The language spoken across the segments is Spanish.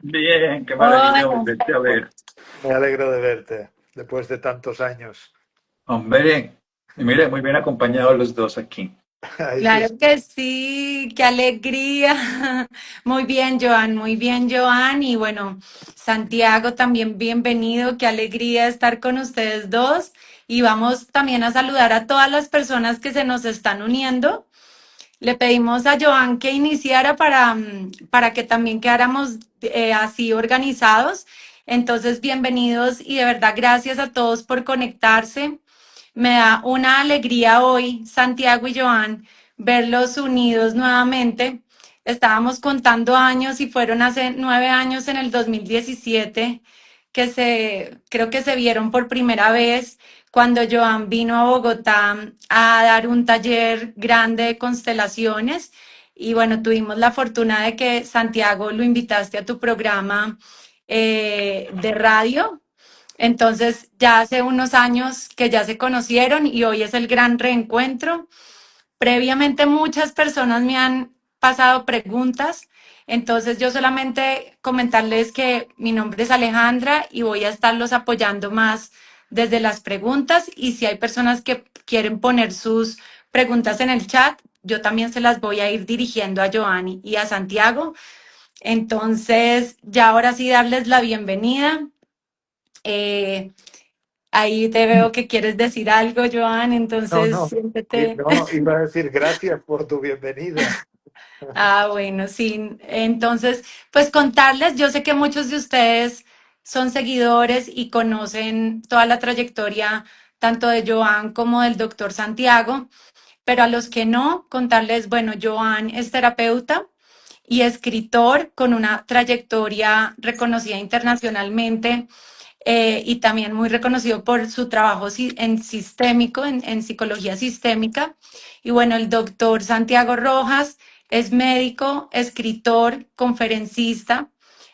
Bien, qué maravilla Hola. volverte a ver. Me alegro de verte después de tantos años. Hombre, y mire, muy bien acompañados los dos aquí. Eso es. Claro que sí, qué alegría. Muy bien, Joan, muy bien, Joan. Y bueno, Santiago, también bienvenido, qué alegría estar con ustedes dos. Y vamos también a saludar a todas las personas que se nos están uniendo. Le pedimos a Joan que iniciara para que también quedáramos así organizados. Entonces, bienvenidos y de verdad gracias a todos por conectarse. Me da una alegría hoy, Santiago y Joan, verlos unidos nuevamente. Estábamos contando años y fueron hace 9 años en el 2017 creo que se vieron por primera vez cuando Joan vino a Bogotá a dar un taller grande de constelaciones. Y bueno, tuvimos la fortuna de que Santiago lo invitaste a tu programa de radio. Entonces, ya hace unos años que ya se conocieron y hoy es el gran reencuentro. Previamente muchas personas me han pasado preguntas, entonces yo solamente comentarles que mi nombre es Alejandra y voy a estarlos apoyando más desde las preguntas y si hay personas que quieren poner sus preguntas en el chat, yo también se las voy a ir dirigiendo a Joanny y a Santiago. Entonces, ya ahora sí darles la bienvenida. Eh, Ahí te veo que quieres decir algo, Joan, No, entonces no, siéntete. no, iba a decir gracias por tu bienvenida. Ah, bueno, sí. Entonces, pues contarles, yo sé que muchos de ustedes son seguidores y conocen toda la trayectoria tanto de Joan como del doctor Santiago, pero a los que no, contarles, bueno, Joan es terapeuta y escritor con una trayectoria reconocida internacionalmente y también muy reconocido por su trabajo en sistémico, en psicología sistémica. Y bueno, el doctor Santiago Rojas es médico, escritor, conferencista.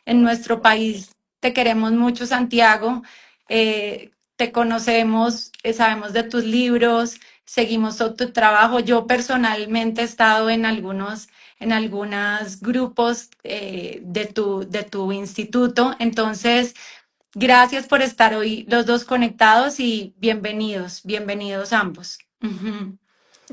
En nuestro país te queremos mucho, Santiago. Te conocemos, sabemos de tus libros, seguimos todo tu trabajo. Yo personalmente he estado en algunos grupos de tu instituto. Entonces, gracias por estar hoy los dos conectados y bienvenidos, bienvenidos ambos. Ujú.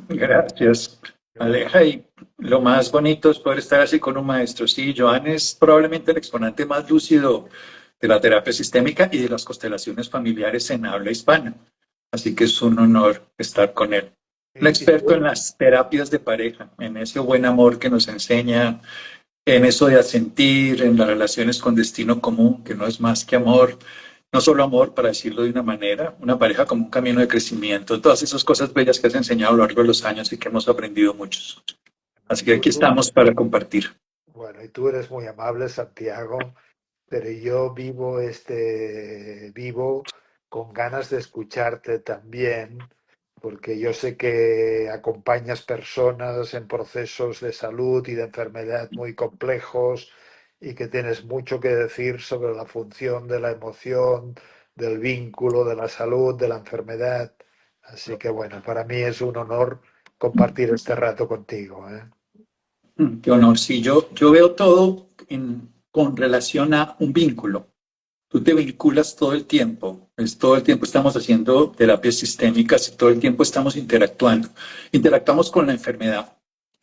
Gracias, Aleja. Y lo más bonito es poder estar así con un maestro. Sí, Joan es probablemente el exponente más lúcido de la terapia sistémica y de las constelaciones familiares en habla hispana. Así que es un honor estar con él. Un Y experto en las terapias de pareja, en ese buen amor que nos enseña, en eso de asentir, en las relaciones con destino común, que no es más que amor, no solo amor, para decirlo de una manera, una pareja como un camino de crecimiento, todas esas cosas bellas que has enseñado a lo largo de los años y que hemos aprendido muchos. Así que aquí estamos para compartir. bueno, y tú eres muy amable, Santiago, pero yo vivo con ganas de escucharte también, porque yo sé que acompañas personas en procesos de salud y de enfermedad muy complejos y que tienes mucho que decir sobre la función de la emoción, del vínculo, de la salud, de la enfermedad. Así que bueno, para mí es un honor compartir este rato contigo, ¿eh? Qué honor. Sí, yo veo todo con relación a un vínculo. Tú te vinculas todo el tiempo, todo el tiempo estamos haciendo terapias sistémicas y todo el tiempo estamos interactuando. Interactuamos con la enfermedad.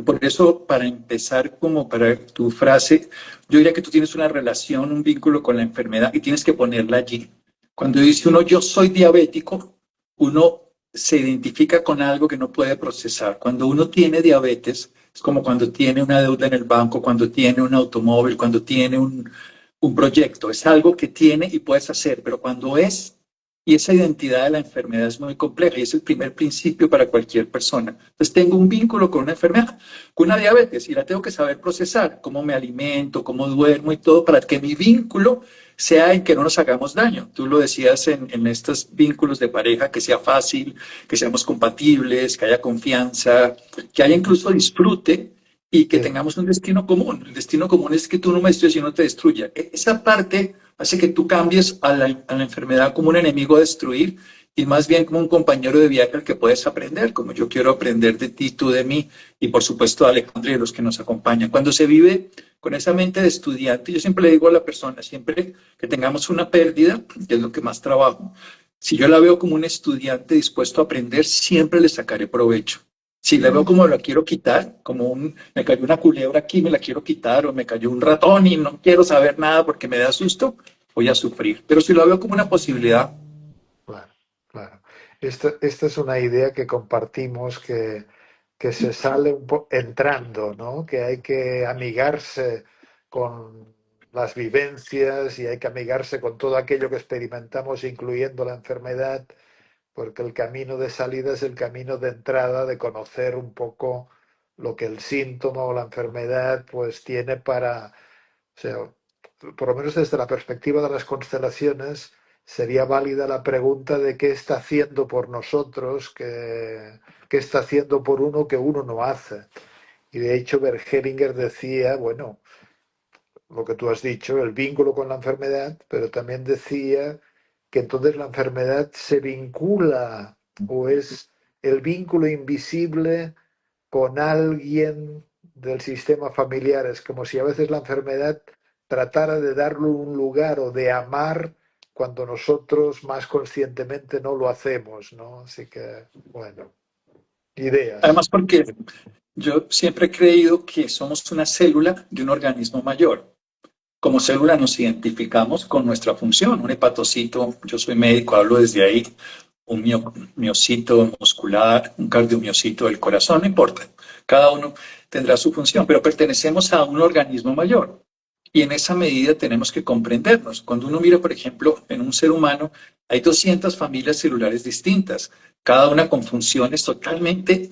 Por eso, para empezar, como para tu frase, yo diría que tú tienes una relación, un vínculo con la enfermedad y tienes que ponerla allí. Cuando dice uno, yo soy diabético, uno se identifica con algo que no puede procesar. Cuando uno tiene diabetes, es como cuando tiene una deuda en el banco, cuando tiene un automóvil, cuando tiene un proyecto, es algo que tiene y puedes hacer, pero cuando es, y esa identidad de la enfermedad es muy compleja y es el primer principio para cualquier persona. Entonces tengo un vínculo con una enfermedad, con una diabetes y la tengo que saber procesar, cómo me alimento, cómo duermo y todo para que mi vínculo sea en que no nos hagamos daño. Tú lo decías en estos vínculos de pareja, que sea fácil, que seamos compatibles, que haya confianza, que haya incluso disfrute y que Sí. tengamos un destino común. El destino común es que tú no me destruyas y no te destruya. Esa parte hace que tú cambies a la enfermedad como un enemigo a destruir y más bien como un compañero de viaje al que puedes aprender, como yo quiero aprender de ti, tú de mí y por supuesto de Alejandro y de los que nos acompañan. Cuando se vive con esa mente de estudiante. Yo siempre le digo a la persona, siempre que tengamos una pérdida, que es lo que más trabajo, si yo la veo como un estudiante dispuesto a aprender, siempre le sacaré provecho. Si la veo como la quiero quitar, como me cayó una culebra aquí, me la quiero quitar, o me cayó un ratón y no quiero saber nada porque me da susto, voy a sufrir. Pero si la veo como una posibilidad, Claro, claro. Esta es una idea que compartimos que se sale entrando, ¿no? Que hay que amigarse con las vivencias y hay que amigarse con todo aquello que experimentamos, incluyendo la enfermedad, porque el camino de salida es el camino de entrada, de conocer un poco lo que el síntoma o la enfermedad pues tiene para, o sea, por lo menos desde la perspectiva de las constelaciones, sería válida la pregunta de qué está haciendo por nosotros, qué está haciendo por uno que uno no hace. Y de hecho, Bergelinger decía, bueno, lo que tú has dicho, el vínculo con la enfermedad, pero también decía que entonces la enfermedad se vincula o es el vínculo invisible con alguien del sistema familiar. Es como si a veces la enfermedad tratara de darle un lugar o de amar cuando nosotros más conscientemente no lo hacemos, ¿no? Así que, bueno, ideas. además porque yo siempre he creído que somos una célula de un organismo mayor. Como célula nos identificamos con nuestra función, un hepatocito, yo soy médico, hablo desde ahí, un miocito muscular, un cardiomiocito del corazón, no importa, cada uno tendrá su función, pero pertenecemos a un organismo mayor y en esa medida tenemos que comprendernos. Cuando uno mira, por ejemplo, en un ser humano, hay 200 familias celulares distintas, cada una con funciones totalmente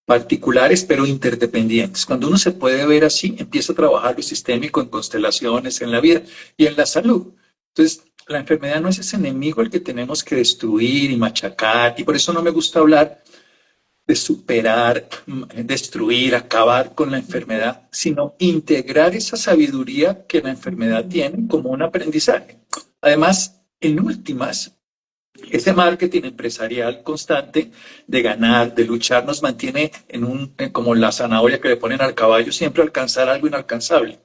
particulares pero interdependientes. Cuando uno se puede ver así, empieza a trabajar lo sistémico en constelaciones, en la vida y en la salud. Entonces, la enfermedad no es ese enemigo al que tenemos que destruir y machacar, y por eso no me gusta hablar de superar, destruir, acabar con la enfermedad, sino integrar esa sabiduría que la enfermedad tiene como un aprendizaje. Además, en últimas, ese marketing empresarial constante de ganar, de luchar, nos mantiene como la zanahoria que le ponen al caballo, siempre alcanzar algo inalcanzable.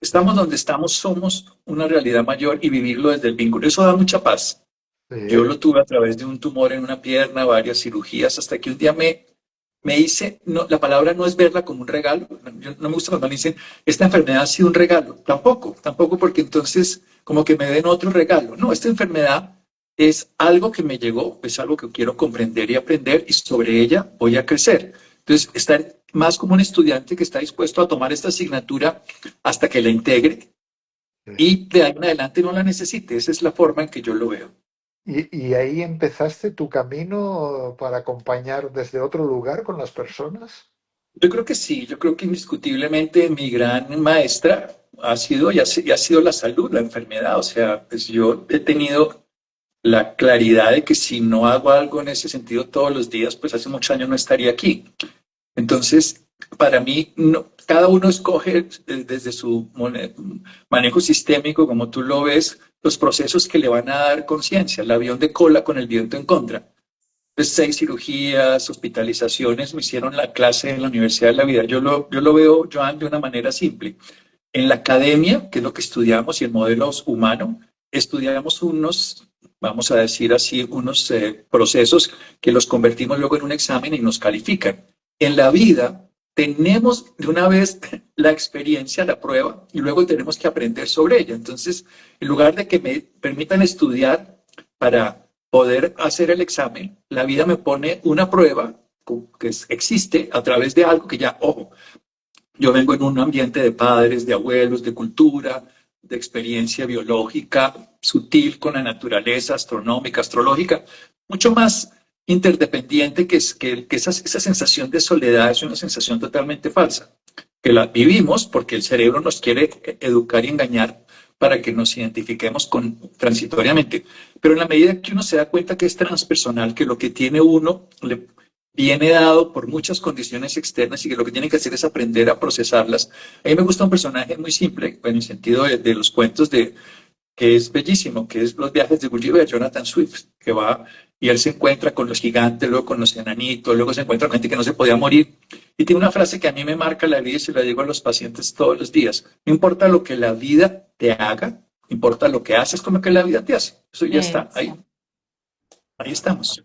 Estamos donde estamos, somos una realidad mayor y vivirlo desde el vínculo. Eso da mucha paz. Yo Sí, lo tuve a través de un tumor en una pierna, varias cirugías, hasta que un día me hice, no, la palabra no es verla como un regalo. Yo, no me gusta cuando me dicen, esta enfermedad ha sido un regalo. Tampoco porque entonces como que me den otro regalo. No, esta enfermedad es algo que me llegó, es algo que quiero comprender y aprender y sobre ella voy a crecer. Entonces, estar más como un estudiante que está dispuesto a tomar esta asignatura hasta que la integre sí. y de ahí en adelante no la necesite. Esa es la forma en que yo lo veo. Y ahí empezaste tu camino para acompañar desde otro lugar con las personas. Yo creo que sí, yo creo que indiscutiblemente mi gran maestra ha sido y ha sido la salud, la enfermedad. O sea, pues yo he tenido la claridad de que si no hago algo en ese sentido todos los días, pues hace muchos años no estaría aquí. Entonces, para mí, cada uno escoge desde su manejo sistémico, como tú lo ves, los procesos que le van a dar conciencia. El avión de cola con el viento en contra. Pues 6 cirugías, hospitalizaciones, me hicieron la clase en la Universidad de la Vida. Yo lo veo, Joan, de una manera simple. En la academia, que es lo que estudiamos, y el modelo humano, estudiamos vamos a decir así, unos procesos que los convertimos luego en un examen y nos califican. En la vida tenemos de una vez la experiencia, la prueba, y luego tenemos que aprender sobre ella. Entonces, en lugar de que me permitan estudiar para poder hacer el examen, la vida me pone una prueba que existe a través de algo que ya, ojo, yo vengo en un ambiente de padres, de abuelos, de cultura, de experiencia biológica, sutil con la naturaleza, astronómica, astrológica, mucho más interdependiente que esa sensación de soledad es una sensación totalmente falsa, que la vivimos porque el cerebro nos quiere educar y engañar para que nos identifiquemos transitoriamente. Pero en la medida que uno se da cuenta que es transpersonal, que lo que tiene uno le viene dado por muchas condiciones externas y que lo que tiene que hacer es aprender a procesarlas. A mí me gusta un personaje muy simple, en el sentido de los cuentos que es bellísimo, que es Los viajes de Gulliver, Jonathan Swift, que va y él se encuentra con los gigantes, luego con los enanitos, luego se encuentra con gente que no se podía morir. Y tiene una frase que a mí me marca la vida y se la digo a los pacientes todos los días. No importa lo que la vida te haga, importa lo que haces con lo que la vida te hace. Eso ya está, Eso. ahí estamos.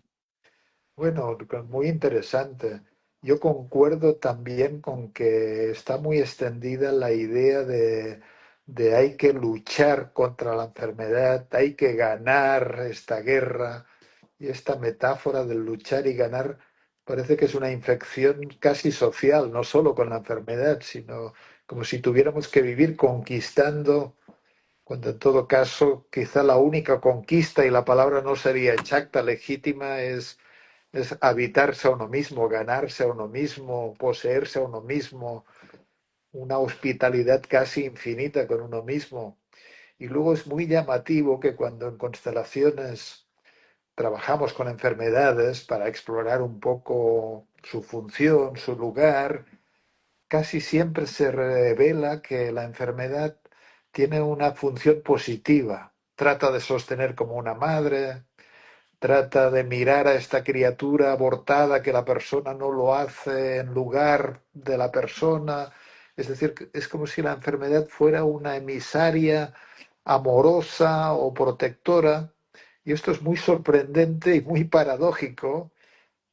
Bueno, muy interesante. Yo concuerdo también con que está muy extendida la idea de hay que luchar contra la enfermedad, hay que ganar esta guerra. Y esta metáfora del luchar y ganar parece que es una infección casi social, no solo con la enfermedad, sino como si tuviéramos que vivir conquistando, cuando en todo caso quizá la única conquista, y la palabra no sería exacta, legítima, es habitarse a uno mismo, ganarse a uno mismo, poseerse a uno mismo, una hospitalidad casi infinita con uno mismo. Y luego es muy llamativo que cuando en constelaciones trabajamos con enfermedades para explorar un poco su función, su lugar, casi siempre se revela que la enfermedad tiene una función positiva. Trata de sostener como una madre, trata de mirar a esta criatura abortada que la persona no lo hace en lugar de la persona. Es decir, es como si la enfermedad fuera una emisaria amorosa o protectora. Y esto es muy sorprendente y muy paradójico,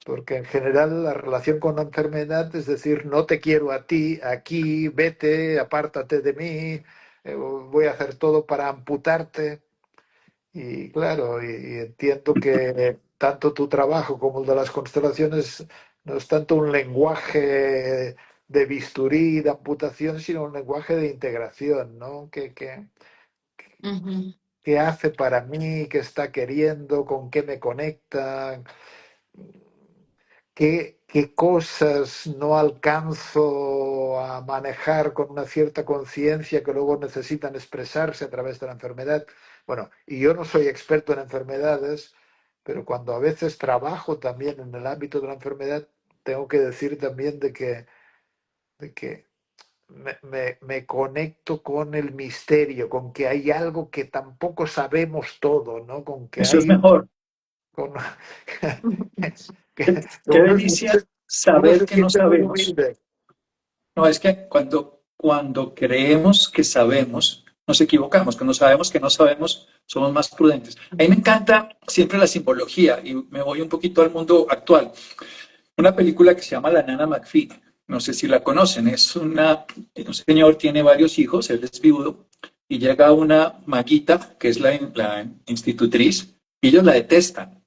porque en general la relación con la enfermedad es decir, no te quiero a ti, aquí, vete, apártate de mí, voy a hacer todo para amputarte. Y claro, y entiendo que tanto tu trabajo como el de las constelaciones no es tanto un lenguaje de bisturí, de amputación, sino un lenguaje de integración, ¿no? Ujú. ¿Qué hace para mí? ¿Qué está queriendo? ¿Con qué me conecta? ¿Qué cosas no alcanzo a manejar con una cierta conciencia que luego necesitan expresarse a través de la enfermedad? Bueno, y yo no soy experto en enfermedades, pero cuando a veces trabajo también en el ámbito de la enfermedad, tengo que decir también de que me conecto con el misterio, con que hay algo que tampoco sabemos todo, ¿no? Con que Eso es hay... mejor. Con, Qué, que qué uno, delicia uno saber se que no siente muy sabemos. humilde. No, es que cuando creemos que sabemos, nos equivocamos. Cuando sabemos que no sabemos, somos más prudentes. A mí me encanta siempre la simbología y me voy un poquito al mundo actual. Una película que se llama La Nana McPhee. No sé si la conocen. Un señor tiene varios hijos, él es viudo, y llega una maguita, que es la institutriz, y ellos la detestan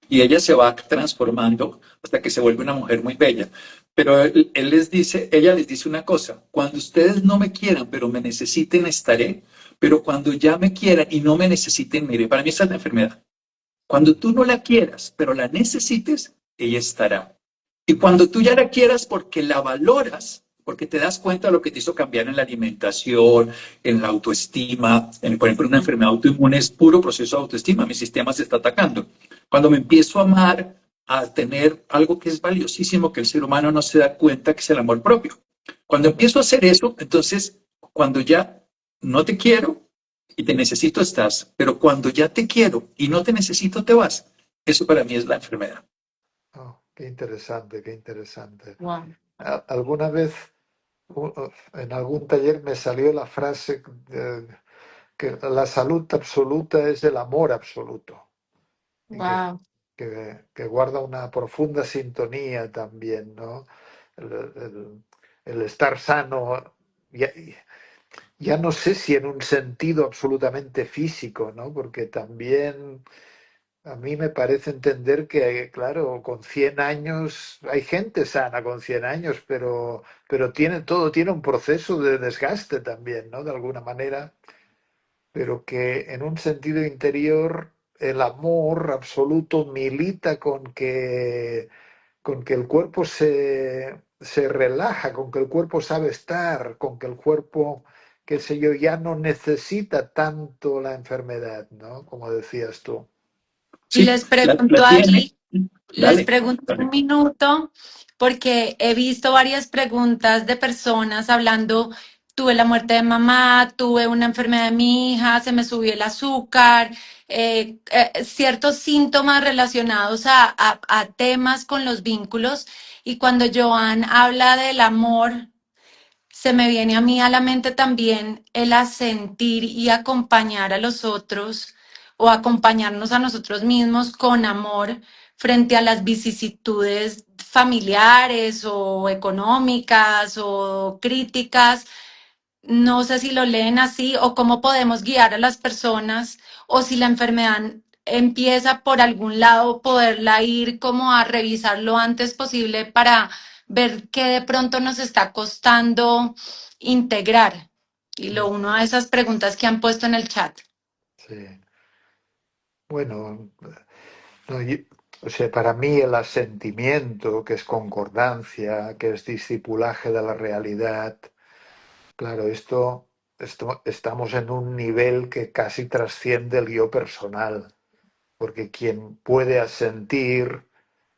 y ella se va transformando hasta que se vuelve una mujer muy bella. Pero él les dice, ella les dice una cosa, cuando ustedes no me quieran, pero me necesiten, estaré, pero cuando ya me quieran y no me necesiten, mire, para mí esa es la enfermedad. Cuando tú no la quieras, pero la necesites, ella estará. Y cuando tú ya la quieras porque la valoras, porque te das cuenta de lo que te hizo cambiar en la alimentación, en la autoestima, por ejemplo, una enfermedad autoinmune es puro proceso de autoestima, mi sistema se está atacando. Cuando me empiezo a amar, a tener algo que es valiosísimo, que el ser humano no se da cuenta que es el amor propio. Cuando empiezo a hacer eso, entonces, cuando ya no te quiero y te necesito, estás, pero cuando ya te quiero y no te necesito, te vas. Eso para mí es la enfermedad. Oh, qué interesante, qué interesante. Wow. Alguna vez en algún taller me salió la frase que la salud absoluta es el amor absoluto y Wow. que guarda una profunda sintonía también, ¿no? El, el- el estar sano, ya, ya no sé si en un sentido absolutamente físico, ¿no? Porque también a mí me parece entender que, claro, con 100 años, hay gente sana con 100 años, pero todo tiene un proceso de desgaste también, ¿no? De alguna manera, pero que en un sentido interior el amor absoluto milita con que el cuerpo se relaja, con que el cuerpo sabe estar, con que el cuerpo, qué sé yo, ya no necesita tanto la enfermedad, ¿no? Como decías tú. Sí, Les pregunto la tiene. ahí, les Dale, pregunto un dale. minuto, porque he visto varias preguntas de personas hablando. tuve la muerte de mamá, tuve una enfermedad de mi hija, se me subió el azúcar, ciertos síntomas relacionados a temas con los vínculos. Y cuando Joan habla del amor, se me viene a mí a la mente también el asentir y acompañar a los otros o acompañarnos a nosotros mismos con amor frente a las vicisitudes familiares o económicas o críticas. No sé si lo leen así o cómo podemos guiar a las personas o si la enfermedad empieza por algún lado, poderla ir como a revisar lo antes posible para ver qué de pronto nos está costando integrar. Y lo uno a esas preguntas que han puesto en el chat. Sí. Bueno, no, o sea, para mí el asentimiento, que es concordancia, que es discipulaje de la realidad, claro, esto estamos en un nivel que casi trasciende el yo personal, porque quien puede asentir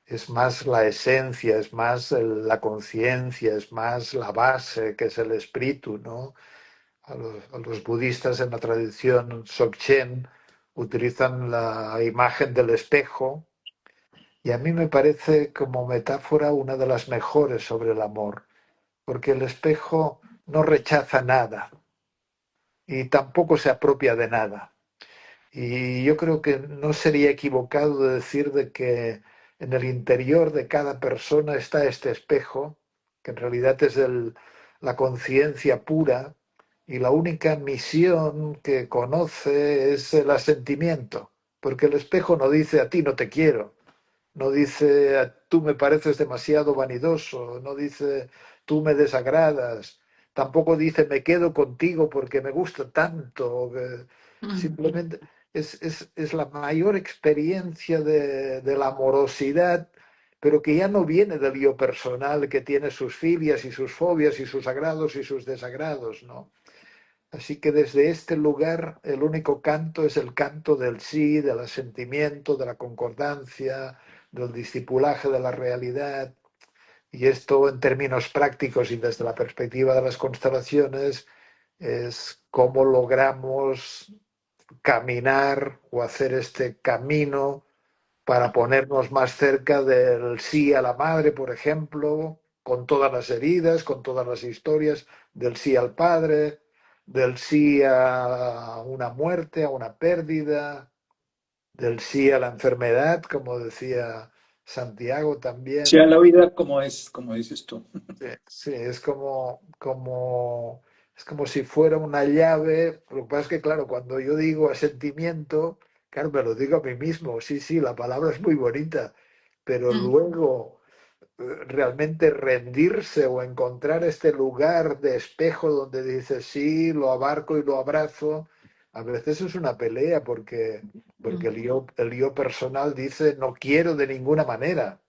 es más la esencia, es más la conciencia, es más la base, que es el espíritu, ¿no? A los budistas en la tradición Dzogchen utilizan la imagen del espejo y a mí me parece como metáfora una de las mejores sobre el amor, porque el espejo no rechaza nada y tampoco se apropia de nada. Y yo creo que no sería equivocado de decir de que en el interior de cada persona está este espejo, que en realidad es la conciencia pura, y la única misión que conoce es el asentimiento, porque el espejo no dice a ti no te quiero, no dice tú me pareces demasiado vanidoso, no dice tú me desagradas, tampoco dice me quedo contigo porque me gusta tanto. Simplemente es la mayor experiencia de la amorosidad, pero que ya no viene del yo personal, que tiene sus filias y sus fobias y sus agrados y sus desagrados, ¿no? Así que desde este lugar el único canto es el canto del sí, del asentimiento, de la concordancia, del discipulaje de la realidad. Y esto en términos prácticos y desde la perspectiva de las constelaciones es cómo logramos caminar o hacer este camino para ponernos más cerca del sí a la madre, por ejemplo, con todas las heridas, con todas las historias, del sí al padre, del sí a una muerte, a una pérdida, del sí a la enfermedad, como decía Santiago Sea también. la vida como es, como dices tú. Sí, sí, es como si fuera una llave. Lo que pasa es que, claro, cuando yo digo asentimiento, claro, me lo digo a mí mismo. Sí, sí, la palabra es muy bonita, pero luego realmente rendirse o encontrar este lugar de espejo donde dices sí, lo abarco y lo abrazo, a veces es una pelea porque el yo personal dice no quiero de ninguna manera,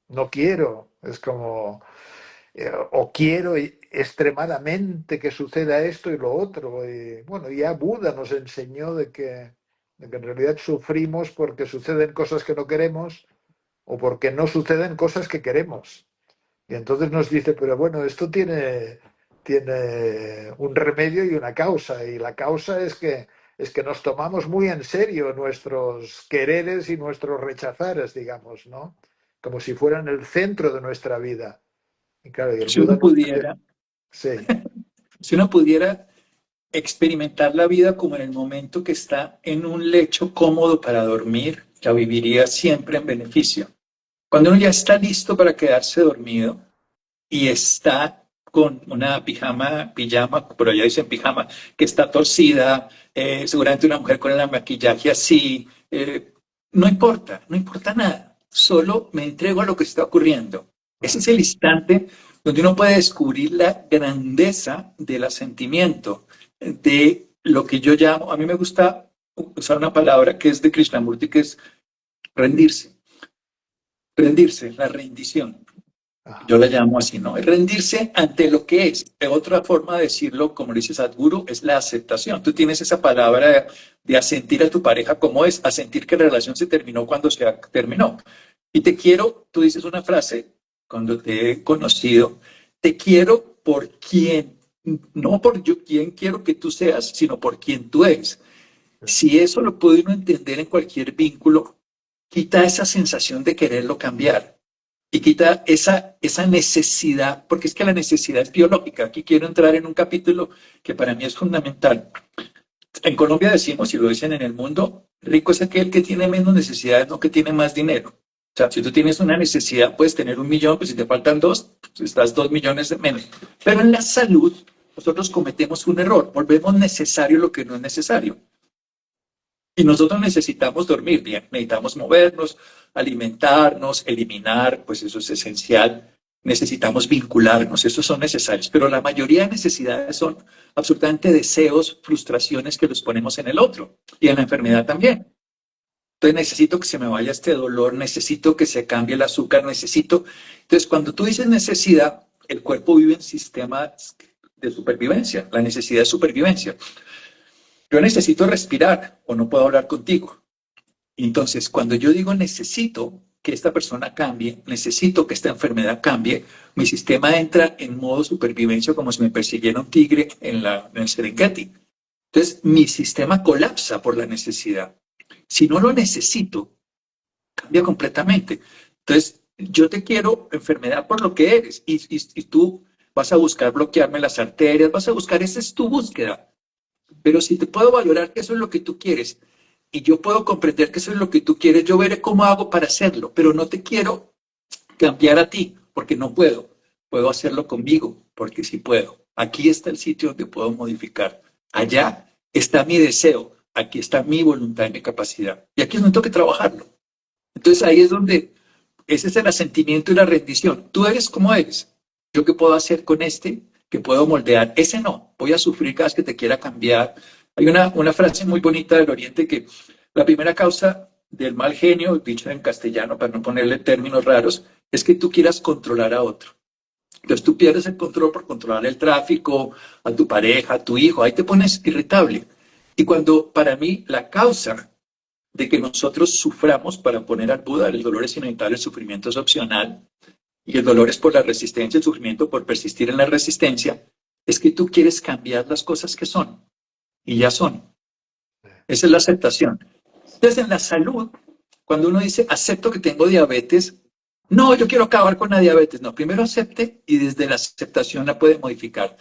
no quiero. Es como o quiero extremadamente que suceda esto y lo otro. Y bueno, ya Buda nos enseñó de que en realidad sufrimos porque suceden cosas que no queremos o porque no suceden cosas que queremos. Y entonces nos dice, pero bueno, esto tiene un remedio y una causa. Y la causa es que nos tomamos muy en serio nuestros quereres y nuestros rechazares, digamos, ¿no? Como si fueran el centro de nuestra vida. Y claro, y el Si Buda uno nos dice, pudiera, sí, si uno pudiera experimentar la vida como en el momento que está en un lecho cómodo para dormir, la viviría siempre en beneficio. Cuando uno ya está listo para quedarse dormido y está con una pijama, por allá dicen pijama, que está torcida, seguramente una mujer con el maquillaje así, no importa, no importa nada, solo me entrego a lo que está ocurriendo. Ese es claro, el instante donde uno puede descubrir la grandeza del asentimiento, de lo que yo llamo, a mí me gusta usar una palabra que es de Krishnamurti, que es rendirse, rendirse, la rendición. Yo ajá, la llamo así, ¿no? Es rendirse ante lo que es. Otra forma de decirlo, como dice Sadhguru, es la aceptación. Tú tienes esa palabra de asentir a tu pareja como es, asentir que la relación se terminó cuando se terminó. Y te quiero, tú dices una frase cuando te he conocido, te quiero por quien no por yo quién quiero que tú seas, sino por quién tú eres. Si eso lo puede uno entender en cualquier vínculo, quita esa sensación de quererlo cambiar y quita esa necesidad, porque es que la necesidad es biológica. Aquí quiero entrar en un capítulo que para mí es fundamental. En Colombia decimos, y lo dicen en el mundo, rico es aquel que tiene menos necesidades, no que tiene más dinero. O sea, si tú tienes una necesidad, puedes tener 1 millón, pues si te faltan 2, pues estás 2 millones de menos. Pero en la salud, nosotros cometemos un error, volvemos necesario lo que no es necesario. Y nosotros necesitamos dormir bien, necesitamos movernos, alimentarnos, eliminar, pues eso es esencial. Necesitamos vincularnos, esos son necesarios. Pero la mayoría de necesidades son absolutamente deseos, frustraciones que los ponemos en el otro y en la enfermedad también. Entonces necesito que se me vaya este dolor, necesito que se cambie el azúcar, necesito... Entonces cuando tú dices necesidad, el cuerpo vive en sistemas de supervivencia, la necesidad de supervivencia. Yo necesito respirar o no puedo hablar contigo. Entonces, cuando yo digo necesito que esta persona cambie, necesito que esta enfermedad cambie, mi sistema entra en modo supervivencia como si me persiguiera un tigre en el Serengeti. Entonces, mi sistema colapsa por la necesidad. Si no lo necesito, cambia completamente. Entonces, yo te quiero enfermedad por lo que eres y tú vas a buscar bloquearme las arterias, vas a buscar, esa es tu búsqueda. Pero si te puedo valorar que eso es lo que tú quieres y yo puedo comprender que eso es lo que tú quieres, yo veré cómo hago para hacerlo, pero no te quiero cambiar a ti porque no puedo. Puedo hacerlo conmigo porque sí puedo. Aquí está el sitio donde puedo modificar. Allá está mi deseo, aquí está mi voluntad y mi capacidad. Y aquí es donde tengo que trabajarlo. Entonces ahí es donde, ese es el asentimiento y la rendición. Tú eres como eres. ¿Yo qué puedo hacer con este? Que puedo moldear. Ese no. Voy a sufrir cada vez que te quiera cambiar. Hay una frase muy bonita del Oriente que la primera causa del mal genio, dicho en castellano para no ponerle términos raros, es que tú quieras controlar a otro. Entonces tú pierdes el control por controlar el tráfico, a tu pareja, a tu hijo. Ahí te pones irritable. Y cuando para mí la causa de que nosotros suframos, para poner al Buda, el dolor es inevitable, el sufrimiento es opcional, y el dolor es por la resistencia, el sufrimiento por persistir en la resistencia, es que tú quieres cambiar las cosas que son, y ya son. Esa es la aceptación. Entonces, en la salud, cuando uno dice, acepto que tengo diabetes, no, yo quiero acabar con la diabetes. No, primero acepte y desde la aceptación la puede modificar.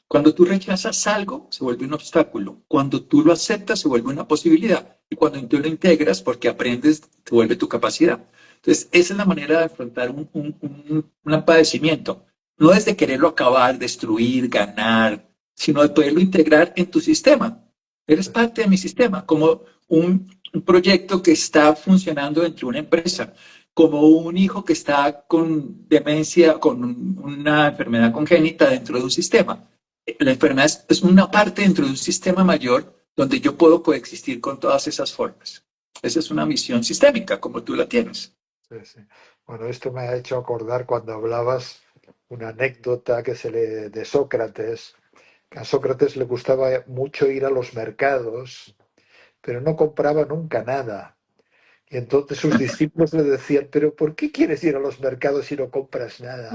Cuando tú rechazas algo, se vuelve un obstáculo. Cuando tú lo aceptas, se vuelve una posibilidad. Y cuando tú lo integras, porque aprendes, se vuelve tu capacidad. Entonces, esa es la manera de afrontar un padecimiento. No es de quererlo acabar, destruir, ganar, sino de poderlo integrar en tu sistema. Eres parte de mi sistema, como un proyecto que está funcionando dentro de una empresa, como un hijo que está con demencia, con una enfermedad congénita dentro de un sistema. La enfermedad es una parte dentro de un sistema mayor donde yo puedo coexistir con todas esas formas. Esa es una visión sistémica, como tú la tienes. Sí, sí. Bueno, esto me ha hecho acordar cuando hablabas una anécdota de Sócrates, que a Sócrates le gustaba mucho ir a los mercados, pero no compraba nunca nada. Y entonces sus discípulos le decían, pero ¿por qué quieres ir a los mercados si no compras nada?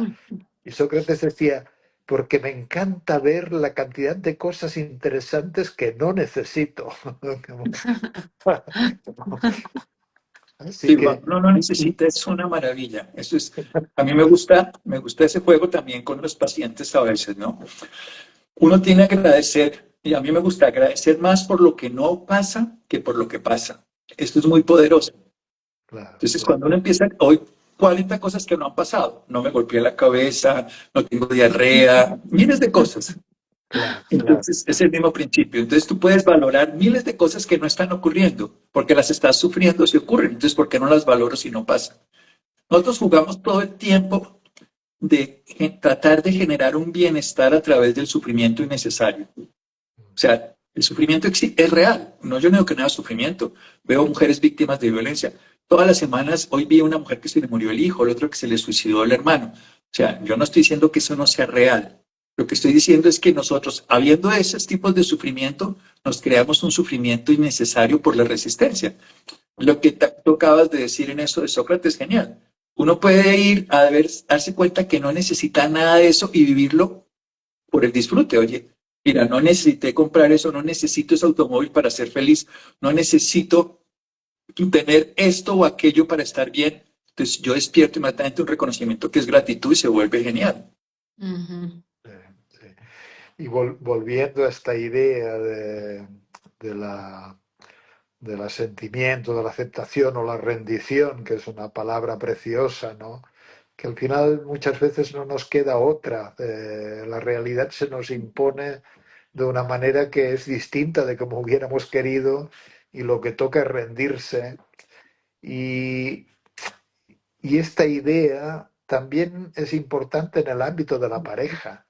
Y Sócrates decía, porque me encanta ver la cantidad de cosas interesantes que no necesito. Así Sí, que, uno no necesita, es una maravilla. Eso es, a mí me gusta ese juego también con los pacientes a veces, ¿no? Uno tiene que agradecer, y a mí me gusta agradecer más por lo que no pasa que por lo que pasa. Esto es muy poderoso. claro, Entonces, claro, cuando uno empieza, hoy 40 cosas que no han pasado, no me golpeé la cabeza, no tengo diarrea, miles de cosas. claro, claro. Entonces, es el mismo principio. Entonces, tú puedes valorar miles de cosas que no están ocurriendo, porque las estás sufriendo si ocurren. Entonces, ¿por qué no las valoro si no pasan? Nosotros jugamos todo el tiempo de tratar de generar un bienestar a través del sufrimiento innecesario. O sea, el sufrimiento es real. No, yo no digo que no haya sufrimiento. Veo mujeres víctimas de violencia. Todas las semanas, hoy vi una mujer que se le murió el hijo, el otro que se le suicidó el hermano. O sea, yo no estoy diciendo que eso no sea real. Lo que estoy diciendo es que nosotros, habiendo esos tipos de sufrimiento, nos creamos un sufrimiento innecesario por la resistencia. Lo que tú acabas de decir en eso de Sócrates es genial. Uno puede ir a darse cuenta que no necesita nada de eso y vivirlo por el disfrute. Oye, mira, no necesité comprar eso, no necesito ese automóvil para ser feliz, no necesito tener esto o aquello para estar bien. Entonces yo despierto inmediatamente un reconocimiento que es gratitud y se vuelve genial. Ujú. Sí, sí. Y volviendo a esta idea de del asentimiento, de la aceptación o la rendición, que es una palabra preciosa, ¿no? Que al final muchas veces no nos queda otra. La realidad se nos impone de una manera que es distinta de como hubiéramos querido y lo que toca es rendirse. Y, y esta idea también es importante en el ámbito de la pareja,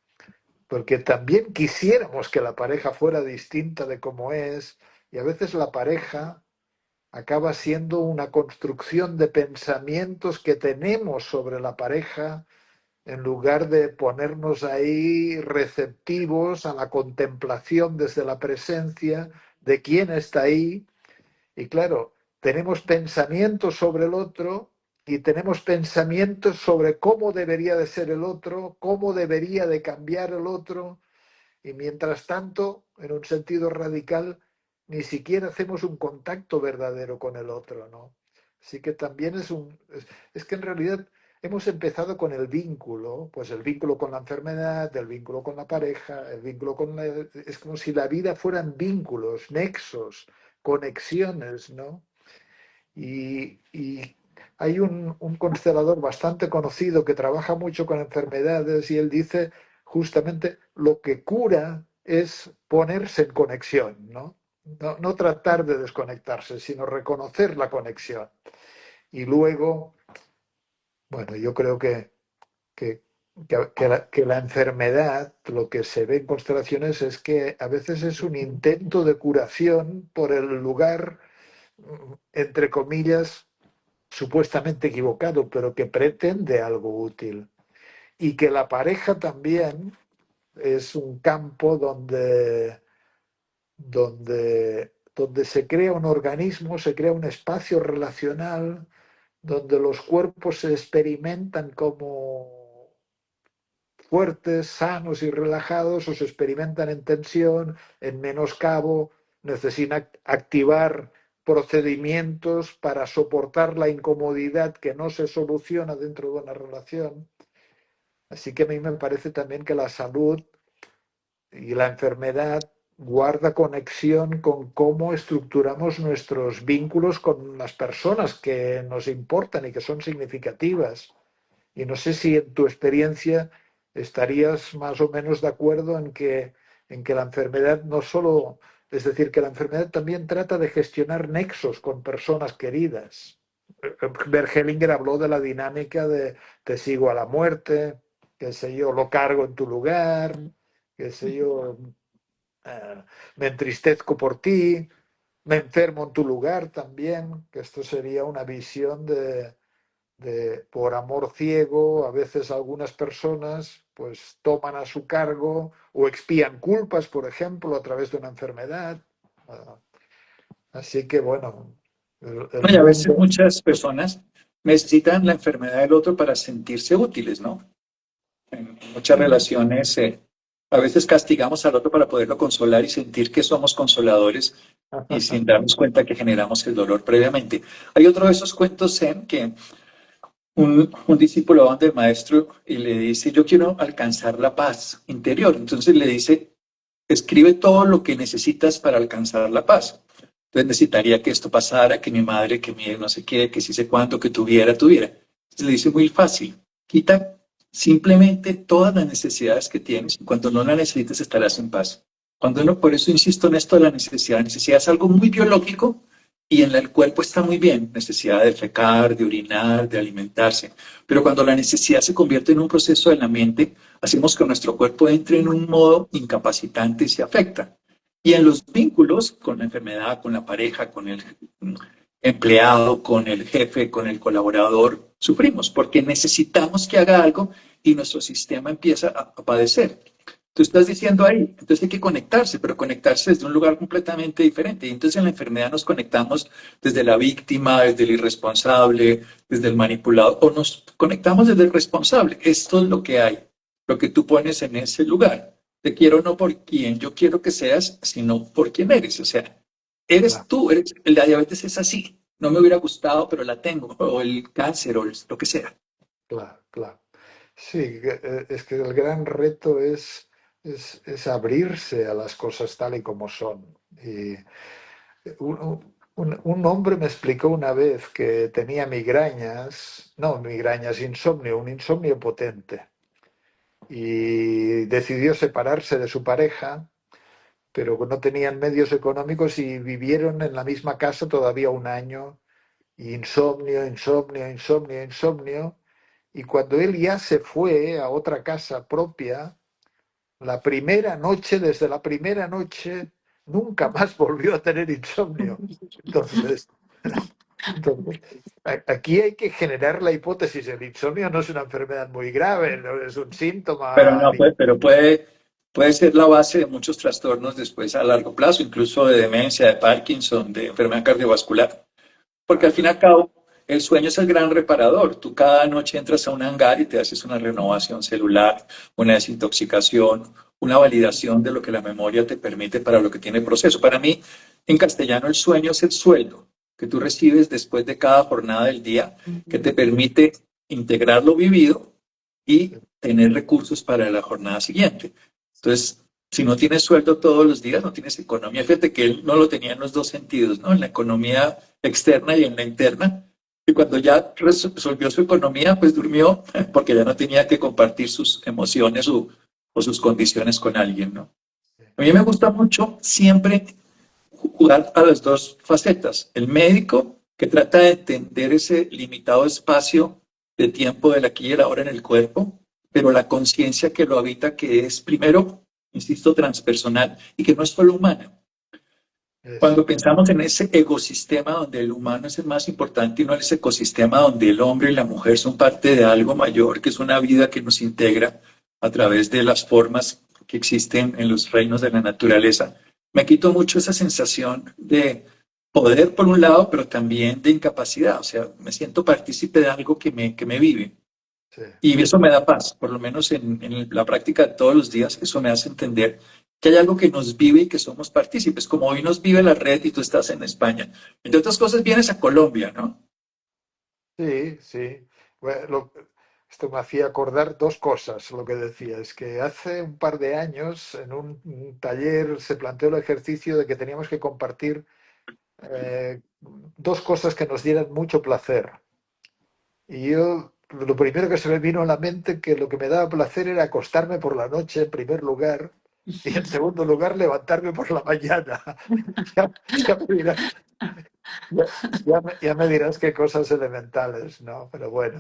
porque también quisiéramos que la pareja fuera distinta de como es, y a veces la pareja acaba siendo una construcción de pensamientos que tenemos sobre la pareja en lugar de ponernos ahí receptivos a la contemplación desde la presencia de quién está ahí. Y claro, tenemos pensamientos sobre el otro y tenemos pensamientos sobre cómo debería de ser el otro, cómo debería de cambiar el otro, y mientras tanto, en un sentido radical, ni siquiera hacemos un contacto verdadero con el otro, ¿no? Así que también es que en realidad hemos empezado con el vínculo, pues el vínculo con la enfermedad, el vínculo con la pareja, el vínculo con es como si la vida fueran vínculos, nexos, conexiones, ¿no? Y hay un constelador bastante conocido que trabaja mucho con enfermedades y él dice justamente lo que cura es ponerse en conexión, ¿no? No tratar de desconectarse, sino reconocer la conexión. Y luego, bueno, yo creo que, que la enfermedad, lo que se ve en constelaciones es que a veces es un intento de curación por el lugar, entre comillas, supuestamente equivocado, pero que pretende algo útil. Y que la pareja también es un campo donde se crea un organismo, se crea un espacio relacional, donde los cuerpos se experimentan como fuertes, sanos y relajados, o se experimentan en tensión, en menoscabo, necesitan activar procedimientos para soportar la incomodidad que no se soluciona dentro de una relación. Así que a mí me parece también que la salud y la enfermedad guarda conexión con cómo estructuramos nuestros vínculos con las personas que nos importan y que son significativas. Y no sé si en tu experiencia estarías más o menos de acuerdo en que la enfermedad no solo, es decir, que la enfermedad también trata de gestionar nexos con personas queridas. Bert Hellinger habló de la dinámica de te sigo a la muerte, qué sé yo, lo cargo en tu lugar, qué sé yo, me entristezco por ti, me enfermo en tu lugar también, que esto sería una visión por amor ciego. A veces algunas personas pues toman a su cargo o expían culpas, por ejemplo, a través de una enfermedad. Así que bueno, el Y a veces mundo... muchas personas necesitan la enfermedad del otro para sentirse útiles, ¿no? En muchas relaciones, a veces castigamos al otro para poderlo consolar y sentir que somos consoladores y sin darnos cuenta que generamos el dolor previamente. Hay otro de esos cuentos en que un discípulo va donde el maestro y le dice, yo quiero alcanzar la paz interior. Entonces le dice, escribe todo lo que necesitas para alcanzar la paz. Entonces necesitaría que esto pasara, que mi madre, que mi no sé qué, que si sé cuánto, que tuviera. Entonces le dice muy fácil, quita simplemente todas las necesidades que tienes y cuando no las necesites estarás en paz. Cuando uno, por eso insisto en esto de la necesidad. La necesidad es algo muy biológico y en el cuerpo está muy bien, necesidad de fecar, de orinar, de alimentarse. Pero cuando la necesidad se convierte en un proceso de la mente, hacemos que nuestro cuerpo entre en un modo incapacitante y se afecta. Y en los vínculos con la enfermedad, con la pareja, con el empleado, con el jefe, con el colaborador, sufrimos porque necesitamos que haga algo y nuestro sistema empieza a padecer. Tú estás diciendo ahí, entonces hay que conectarse, pero conectarse desde un lugar completamente diferente. Y entonces en la enfermedad nos conectamos desde la víctima, desde el irresponsable, desde el manipulado, o nos conectamos desde el responsable. Esto es lo que hay, lo que tú pones en ese lugar. te quiero no por quien yo quiero que seas, sino por quien eres. O sea, eres Claro, tú, la diabetes es así. No me hubiera gustado, pero la tengo. O el cáncer, o lo que sea. claro, claro. Sí, es que el gran reto es abrirse a las cosas tal y como son. Y un hombre me explicó una vez que tenía migrañas, no migrañas, insomnio, un insomnio potente. Y decidió separarse de su pareja, pero no tenían medios económicos y vivieron en la misma casa todavía un año. Y insomnio, insomnio, insomnio, insomnio. Y cuando él ya se fue a otra casa propia, la primera noche, desde la primera noche, nunca más volvió a tener insomnio. Entonces, entonces, aquí hay que generar la hipótesis. El insomnio no es una enfermedad muy grave, no es un Pero síntoma. no, pero puede ser la base de muchos trastornos después a largo plazo, incluso de demencia, de Parkinson, de enfermedad cardiovascular. Porque al fin y al cabo, el sueño es el gran reparador. Tú cada noche entras a un hangar y te haces una renovación celular, una desintoxicación, una validación de lo que la memoria te permite para lo que tiene proceso. Para mí, en castellano, el sueño es el sueldo que tú recibes después de cada jornada del día, que te permite integrar lo vivido y tener recursos para la jornada siguiente. Entonces, si no tienes sueldo todos los días, no tienes economía. Fíjate que él no lo tenía en los dos sentidos, ¿no? En la economía externa y en la interna. Y cuando ya resolvió su economía, pues durmió porque ya no tenía que compartir sus emociones o sus condiciones con alguien, ¿no? A mí me gusta mucho siempre jugar a las dos facetas. El médico, que trata de entender ese limitado espacio de tiempo del aquí y el ahora en el cuerpo, pero la conciencia que lo habita, que es primero, insisto, transpersonal y que no es solo humana. Eso. Cuando pensamos en ese ecosistema donde el humano es el más importante y no en ese ecosistema donde el hombre y la mujer son parte de algo mayor, que es una vida que nos integra a través de las formas que existen en los reinos de la naturaleza, me quito mucho esa sensación de poder por un lado, pero también de incapacidad. O sea, me siento partícipe de algo que me vive. Sí. Y eso me da paz, por lo menos en la práctica de todos los días, eso me hace entender que hay algo que nos vive y que somos partícipes, como hoy nos vive la red y tú estás en España. Entre otras cosas, vienes a Colombia, ¿no? Sí, sí. Bueno, esto me hacía acordar dos cosas, lo que decía. Es que hace un par de años en un taller se planteó el ejercicio de que teníamos que compartir dos cosas que nos dieran mucho placer. Y yo, lo primero que se me vino a la mente, que lo que me daba placer era acostarme por la noche en primer lugar y en segundo lugar levantarme por la mañana. Ya, ya me dirás, ya me dirás qué cosas elementales, ¿no? Pero bueno.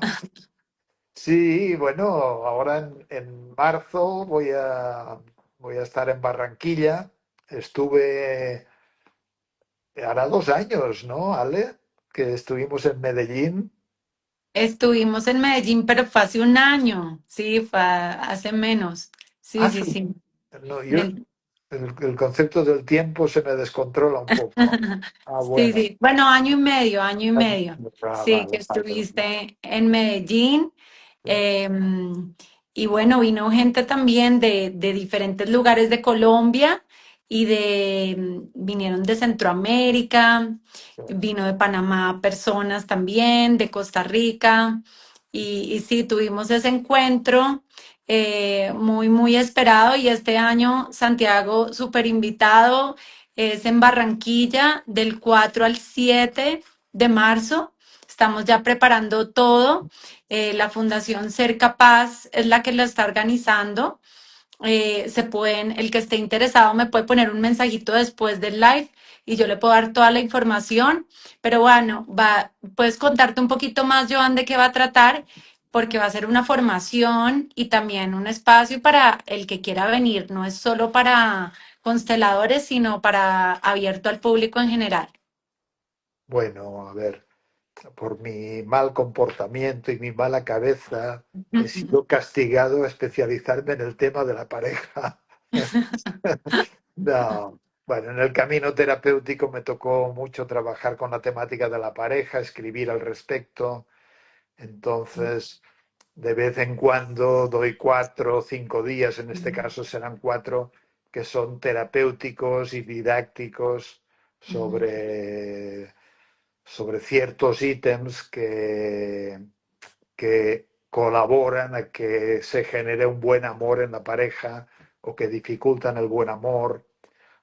Sí, bueno, ahora en marzo voy a estar en Barranquilla. Estuve, hará 2 años, ¿no, Ale? Que estuvimos en Medellín. Estuvimos en Medellín, pero fue hace un año, sí, fue hace menos. Sí, sí, Hace, sí. no, yo, En- el concepto del tiempo se me descontrola un poco. Ah, Sí, bueno. sí. Bueno, año y medio, año y medio. Ah, Sí, que vale, vale, estuviste en Medellín. vale. em, y bueno, vino gente también de diferentes lugares de Colombia y vinieron de Centroamérica, vino de Panamá personas también, de Costa Rica. Y sí, tuvimos ese encuentro muy, muy esperado. Y este año, Santiago, súper invitado. Es en Barranquilla del 4 al 7 de marzo. Estamos ya preparando todo. La Fundación Ser Capaz es la que lo está organizando. El que esté interesado me puede poner un mensajito después del live y yo le puedo dar toda la información. Pero bueno, puedes contarte un poquito más, Joan, de qué va a tratar, porque va a ser una formación y también un espacio para el que quiera venir. No es solo para consteladores, sino para abierto al público en general. Bueno, a ver, por mi mal comportamiento y mi mala cabeza, he sido castigado a especializarme en el tema de la pareja. No, bueno, en el camino terapéutico me tocó mucho trabajar con la temática de la pareja, escribir al respecto. Entonces, de vez en cuando doy 4 o 5 días, en este caso serán 4, que son terapéuticos y didácticos sobre ciertos ítems que colaboran a que se genere un buen amor en la pareja o que dificultan el buen amor.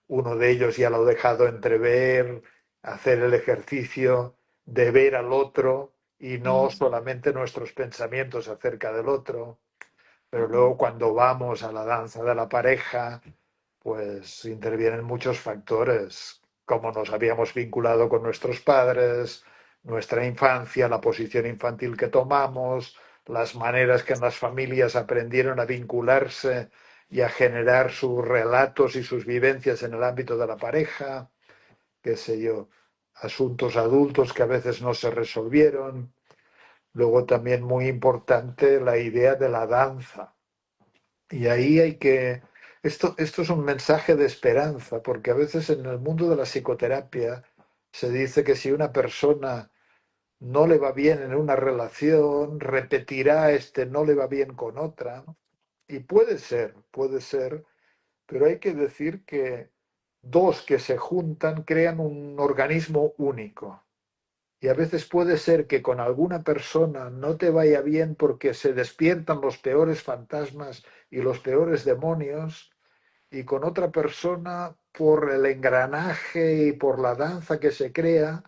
Uno de ellos ya lo he dejado entrever, hacer el ejercicio de ver al otro y no solamente nuestros pensamientos acerca del otro. Pero luego cuando vamos a la danza de la pareja, pues intervienen muchos factores, cómo nos habíamos vinculado con nuestros padres, nuestra infancia, la posición infantil que tomamos, las maneras que en las familias aprendieron a vincularse y a generar sus relatos y sus vivencias en el ámbito de la pareja, qué sé yo, asuntos adultos que a veces no se resolvieron. Luego también muy importante la idea de la danza. Y ahí hay que... Esto es un mensaje de esperanza, porque a veces en el mundo de la psicoterapia se dice que si una persona no le va bien en una relación, repetirá no le va bien con otra. Y puede ser, pero hay que decir que dos que se juntan crean un organismo único. Y a veces puede ser que con alguna persona no te vaya bien porque se despiertan los peores fantasmas y los peores demonios, y con otra persona, por el engranaje y por la danza que se crea,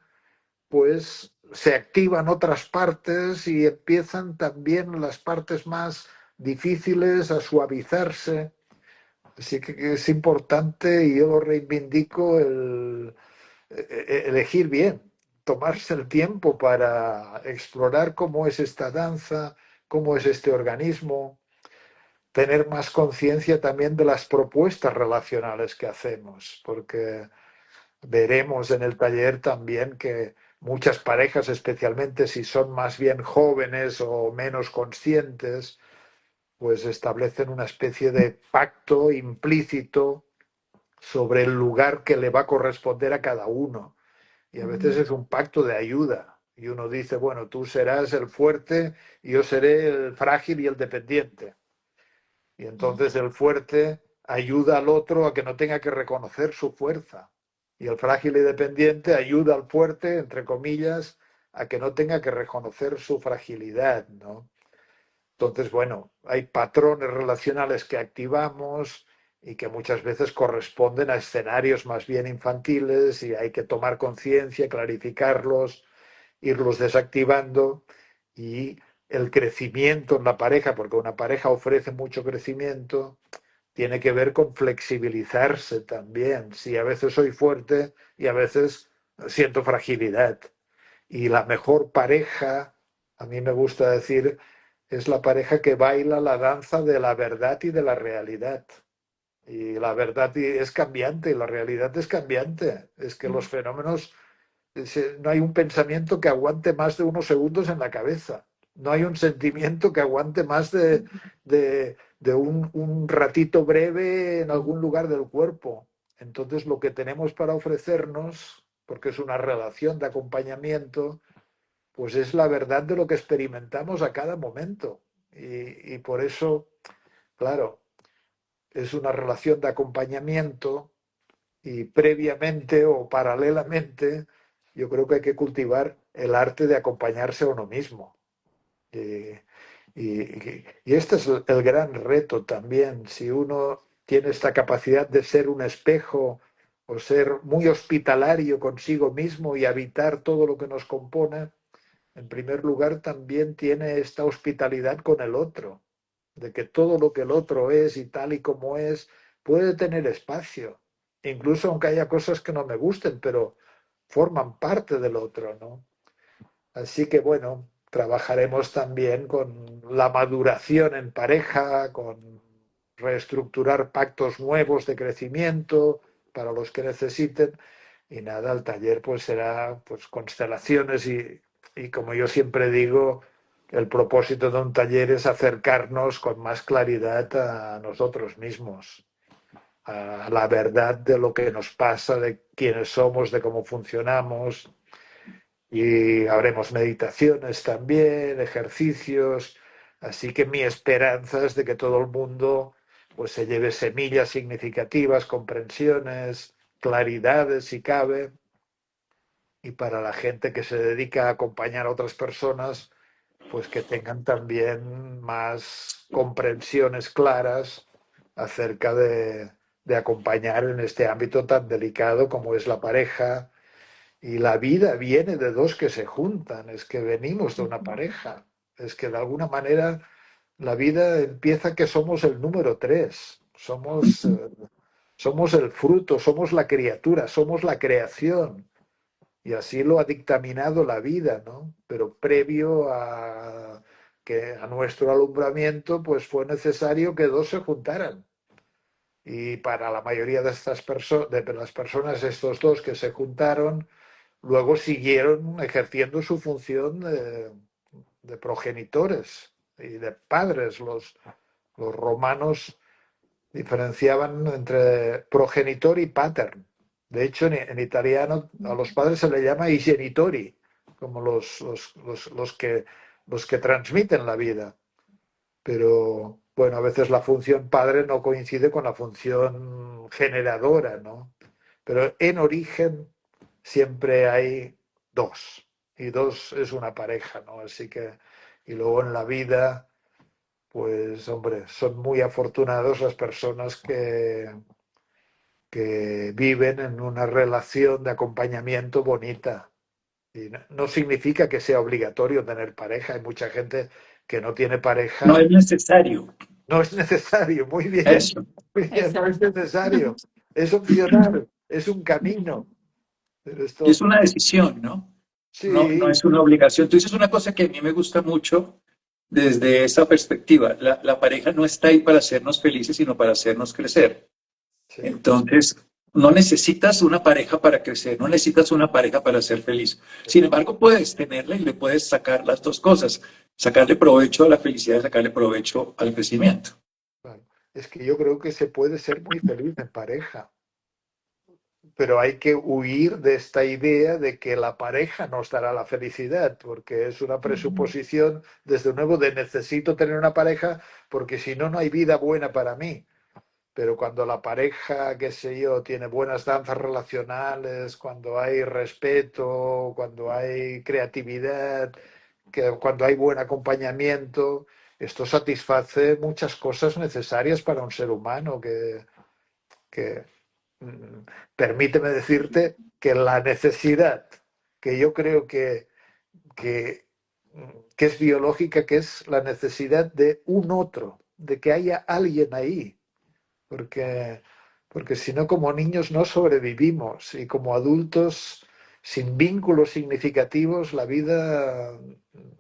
pues se activan otras partes y empiezan también las partes más difíciles a suavizarse. Así que es importante, y yo lo reivindico, elegir bien, tomarse el tiempo para explorar cómo es esta danza, cómo es este organismo, tener más conciencia también de las propuestas relacionales que hacemos, porque veremos en el taller también que muchas parejas, especialmente si son más bien jóvenes o menos conscientes, pues establecen una especie de pacto implícito sobre el lugar que le va a corresponder a cada uno. Y a veces es un pacto de ayuda. Y uno dice, bueno, tú serás el fuerte y yo seré el frágil y el dependiente. Y entonces el fuerte ayuda al otro a que no tenga que reconocer su fuerza. Y el frágil y dependiente ayuda al fuerte, entre comillas, a que no tenga que reconocer su fragilidad, ¿no? Entonces, bueno, hay patrones relacionales que activamos y que muchas veces corresponden a escenarios más bien infantiles, y hay que tomar conciencia, clarificarlos, irlos desactivando. Y el crecimiento en la pareja, porque una pareja ofrece mucho crecimiento, tiene que ver con flexibilizarse también. Si a veces soy fuerte y a veces siento fragilidad. Y la mejor pareja, a mí me gusta decir, es la pareja que baila la danza de la verdad y de la realidad. Y la verdad es cambiante y la realidad es cambiante. Es que los fenómenos, no hay un pensamiento que aguante más de unos segundos en la cabeza. No hay un sentimiento que aguante más de un ratito breve en algún lugar del cuerpo. Entonces lo que tenemos para ofrecernos, porque es una relación de acompañamiento, pues es la verdad de lo que experimentamos a cada momento. Y por eso, claro, es una relación de acompañamiento, y previamente o paralelamente yo creo que hay que cultivar el arte de acompañarse a uno mismo. Y este es el gran reto también. Si uno tiene esta capacidad de ser un espejo o ser muy hospitalario consigo mismo y habitar todo lo que nos compone, en primer lugar también tiene esta hospitalidad con el otro, de que todo lo que el otro es y tal y como es puede tener espacio, incluso aunque haya cosas que no me gusten, pero forman parte del otro, ¿no? Así que bueno, trabajaremos también con la maduración en pareja, con reestructurar pactos nuevos de crecimiento para los que necesiten. Y nada, el taller pues será pues constelaciones, y como yo siempre digo, el propósito de un taller es acercarnos con más claridad a nosotros mismos, a la verdad de lo que nos pasa, de quiénes somos, de cómo funcionamos. Y haremos meditaciones también, ejercicios, Así que mi esperanza es de que todo el mundo pues se lleve semillas significativas, comprensiones, claridades si cabe, y para la gente que se dedica a acompañar a otras personas, pues que tengan también más comprensiones claras acerca de acompañar en este ámbito tan delicado como es la pareja. Y la vida viene de dos que se juntan, es que venimos de una pareja, es que de alguna manera la vida empieza que somos el número tres, somos el fruto, somos la criatura, somos la creación. Y así lo ha dictaminado la vida, ¿no? Pero previo a nuestro alumbramiento, pues fue necesario que dos se juntaran. Y para la mayoría de estas personas, de las personas, estos dos que se juntaron, luego siguieron ejerciendo su función de progenitores y de padres. Los romanos diferenciaban entre progenitor y pater. De hecho, en italiano a los padres se le llama i genitori, como los que transmiten la vida. Pero bueno, a veces la función padre no coincide con la función generadora, ¿no? Pero en origen siempre hay dos, y dos es una pareja, ¿no? Así que, y luego en la vida, pues hombre, son muy afortunados las personas que viven en una relación de acompañamiento bonita. Y no significa que sea obligatorio tener pareja. Hay mucha gente que no tiene No pareja. es necesario No es necesario, eso. muy bien, no es Exacto. necesario. Es opcional, es un camino. Pero Y es esto, una decisión, ¿no? No, no sí, es una obligación. Tú dices una cosa que a mí me gusta mucho desde esa perspectiva. La pareja no está ahí para hacernos felices, sino para hacernos crecer. sí. Entonces, no necesitas una pareja para crecer, no necesitas una pareja para ser feliz. Sin embargo, puedes tenerla y le puedes sacar las dos cosas, sacarle provecho a la felicidad y sacarle provecho al crecimiento. Claro. Es que yo creo que se puede ser muy feliz en pareja, pero hay que huir de esta idea de que la pareja nos dará la felicidad, porque es una presuposición, desde nuevo, de necesito tener una pareja porque si no, no hay vida buena para mí. Pero cuando la pareja, qué sé yo, tiene buenas danzas relacionales, cuando hay respeto, cuando hay creatividad, cuando hay buen acompañamiento, esto satisface muchas cosas necesarias para un ser humano que permíteme decirte que la necesidad que yo creo que, que es biológica, que es la necesidad de un otro, de que haya alguien ahí, porque, porque si no, como niños no sobrevivimos y como adultos sin vínculos significativos, la vida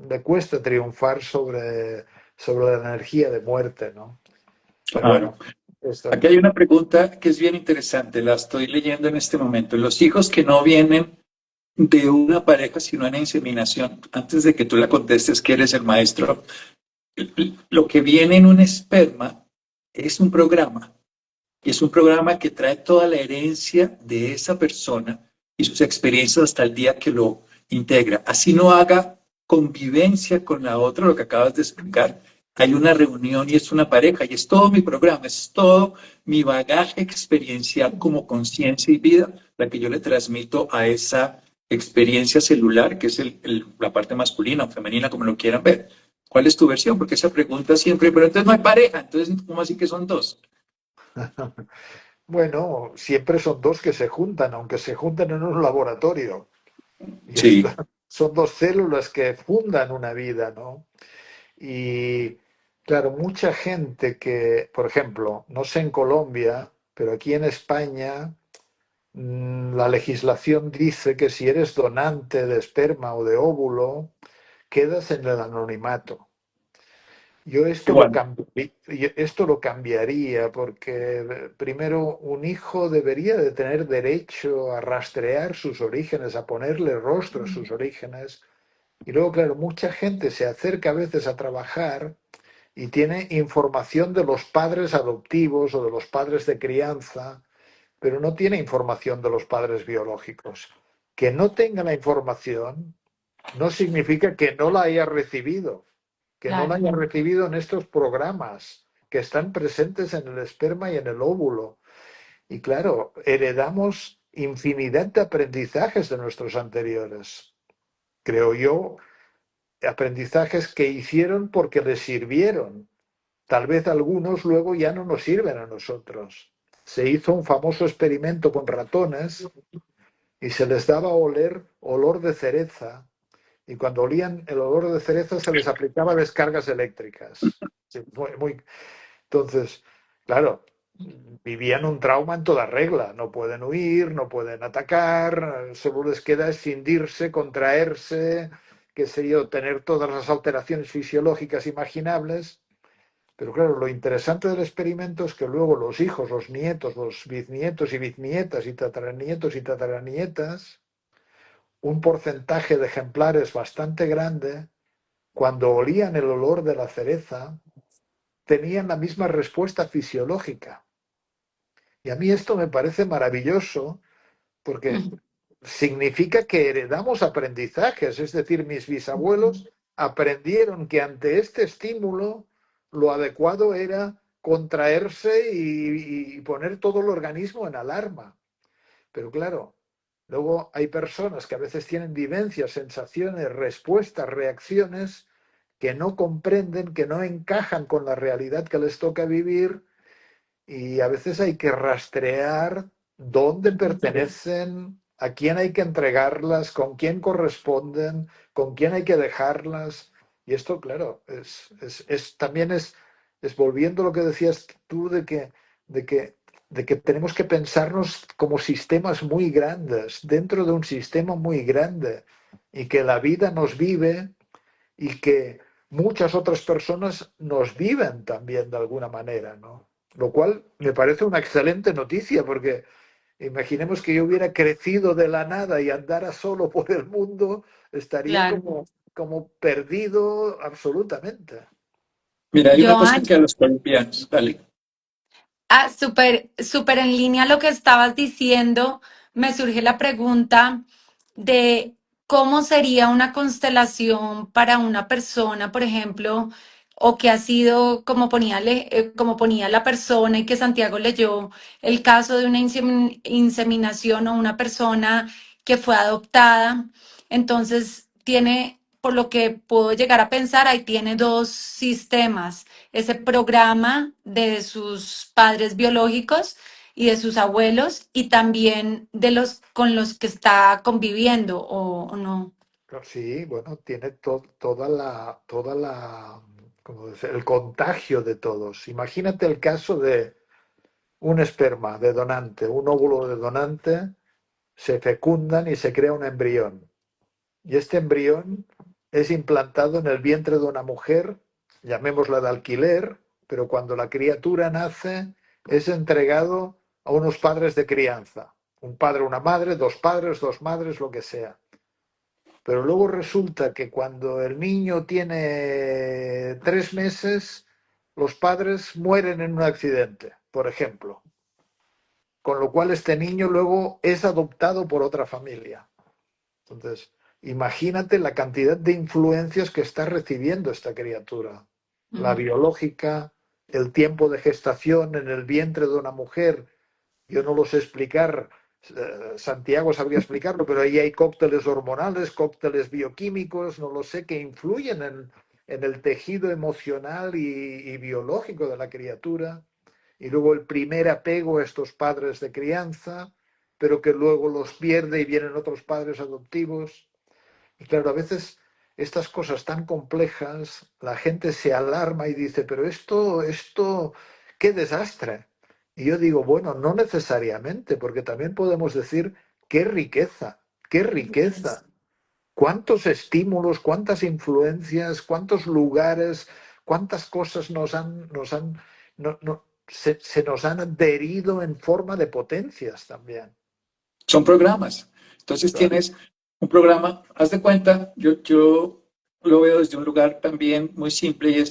le cuesta triunfar sobre la energía de muerte, ¿no? Pero Claro. bueno, esto, Aquí hay una pregunta que es bien interesante, la estoy leyendo en este momento. Los hijos que no vienen de una pareja, sino en inseminación, antes de que tú la contestes, que eres el maestro, lo que viene en un esperma es un programa. Y es un programa que trae toda la herencia de esa persona y sus experiencias hasta el día que lo integra. Así no haga convivencia con la otra, lo que acabas de explicar. Hay una reunión y es una pareja y es todo mi programa, es todo mi bagaje experiencial como conciencia y vida, la que yo le transmito a esa experiencia celular, que es la parte masculina o femenina, como lo quieran ver. ¿Cuál es tu versión? Porque esa pregunta siempre, pero entonces no hay pareja, entonces, ¿cómo así que son dos? bueno, siempre son dos que se juntan, aunque se juntan en un laboratorio. Y Sí. son dos células que fundan una vida, ¿no? Y claro, mucha gente que, por ejemplo, no sé en Colombia, pero aquí en España, la legislación dice que si eres donante de esperma o de óvulo, quedas en el anonimato. Yo Igual. esto lo cambiaría porque primero un hijo debería de tener derecho a rastrear sus orígenes, a ponerle rostro a sus orígenes. Y luego, claro, mucha gente se acerca a veces a trabajar y tiene información de los padres adoptivos o de los padres de crianza, pero no tiene información de los padres biológicos. Que no tenga la información no significa que no la haya recibido. que no la claro, haya recibido en estos programas que están presentes en el esperma y en el óvulo. Y claro, heredamos infinidad de aprendizajes de nuestros anteriores. Creo yo, aprendizajes que hicieron porque les sirvieron. Tal vez algunos luego ya no nos sirven a nosotros. Se hizo un famoso experimento con ratones y se les daba a oler olor de cereza, y cuando olían el olor de cereza se les aplicaba descargas eléctricas. Sí, entonces, claro, vivían un trauma en toda regla. No pueden huir, no pueden atacar, solo les queda escindirse, contraerse, qué sé yo, tener todas las alteraciones fisiológicas imaginables. Pero claro, lo interesante del experimento es que luego los hijos, los nietos, los bisnietos y bisnietas y tataranietos y tataranietas, un porcentaje de ejemplares bastante grande, cuando olían el olor de la cereza, tenían la misma respuesta fisiológica. Y a mí esto me parece maravilloso porque significa que heredamos aprendizajes, es decir, mis bisabuelos aprendieron que ante este estímulo lo adecuado era contraerse y poner todo el organismo en alarma. Pero claro, luego hay personas que a veces tienen vivencias, sensaciones, respuestas, reacciones que no comprenden, que no encajan con la realidad que les toca vivir, y a veces hay que rastrear dónde pertenecen, a quién hay que entregarlas, con quién corresponden, con quién hay que dejarlas. Y esto, claro, también es volviendo a lo que decías tú de que, de que tenemos que pensarnos como sistemas muy grandes, dentro de un sistema muy grande, y que la vida nos vive y que muchas otras personas nos viven también de alguna manera, ¿no? Lo cual me parece una excelente noticia, porque imaginemos que yo hubiera crecido de la nada y andara solo por el mundo, estaría claro. como perdido absolutamente. Mira, hay una cosa Joan, que a los colombianos, dale. súper, súper en línea a lo que estabas diciendo, me surge la pregunta de cómo sería una constelación para una persona, por ejemplo, o que ha sido como ponía la persona y que Santiago leyó el caso de una inseminación o una persona que fue adoptada. Entonces, tiene, por lo que puedo llegar a pensar, ahí tiene dos sistemas: ese programa de sus padres biológicos y de sus abuelos, y también de los con los que está conviviendo, o no. Sí, bueno, tiene como decir, el contagio de todos. Imagínate el caso de un esperma de donante, un óvulo de donante, se fecundan y se crea un embrión. Y este embrión es implantado en el vientre de una mujer, llamémosla de alquiler, pero cuando la criatura nace es entregado a unos padres de crianza. Un padre, una madre, dos madres, lo que sea. Pero luego resulta que cuando el niño tiene 3 meses, los padres mueren en un accidente, por ejemplo. Con lo cual este niño luego es adoptado por otra familia. Entonces, imagínate la cantidad de influencias que está recibiendo esta criatura. La Mm, biológica, el tiempo de gestación en el vientre de una mujer. Yo no lo sé explicar, Santiago sabría explicarlo, pero ahí hay cócteles hormonales, cócteles bioquímicos, no lo sé, que influyen en el tejido emocional y biológico de la criatura. Y luego el primer apego a estos padres de crianza, pero que luego los pierde y vienen otros padres adoptivos. Y claro, a veces estas cosas tan complejas, la gente se alarma y dice, pero qué desastre. Y yo digo, bueno, no necesariamente, porque también podemos decir, qué riqueza, qué riqueza. Cuántos estímulos, cuántas influencias, cuántos lugares, cuántas cosas no- no- se nos han adherido en forma de potencias también. Son programas. Entonces Claro. tienes un programa, haz de cuenta, yo lo veo desde un lugar también muy simple y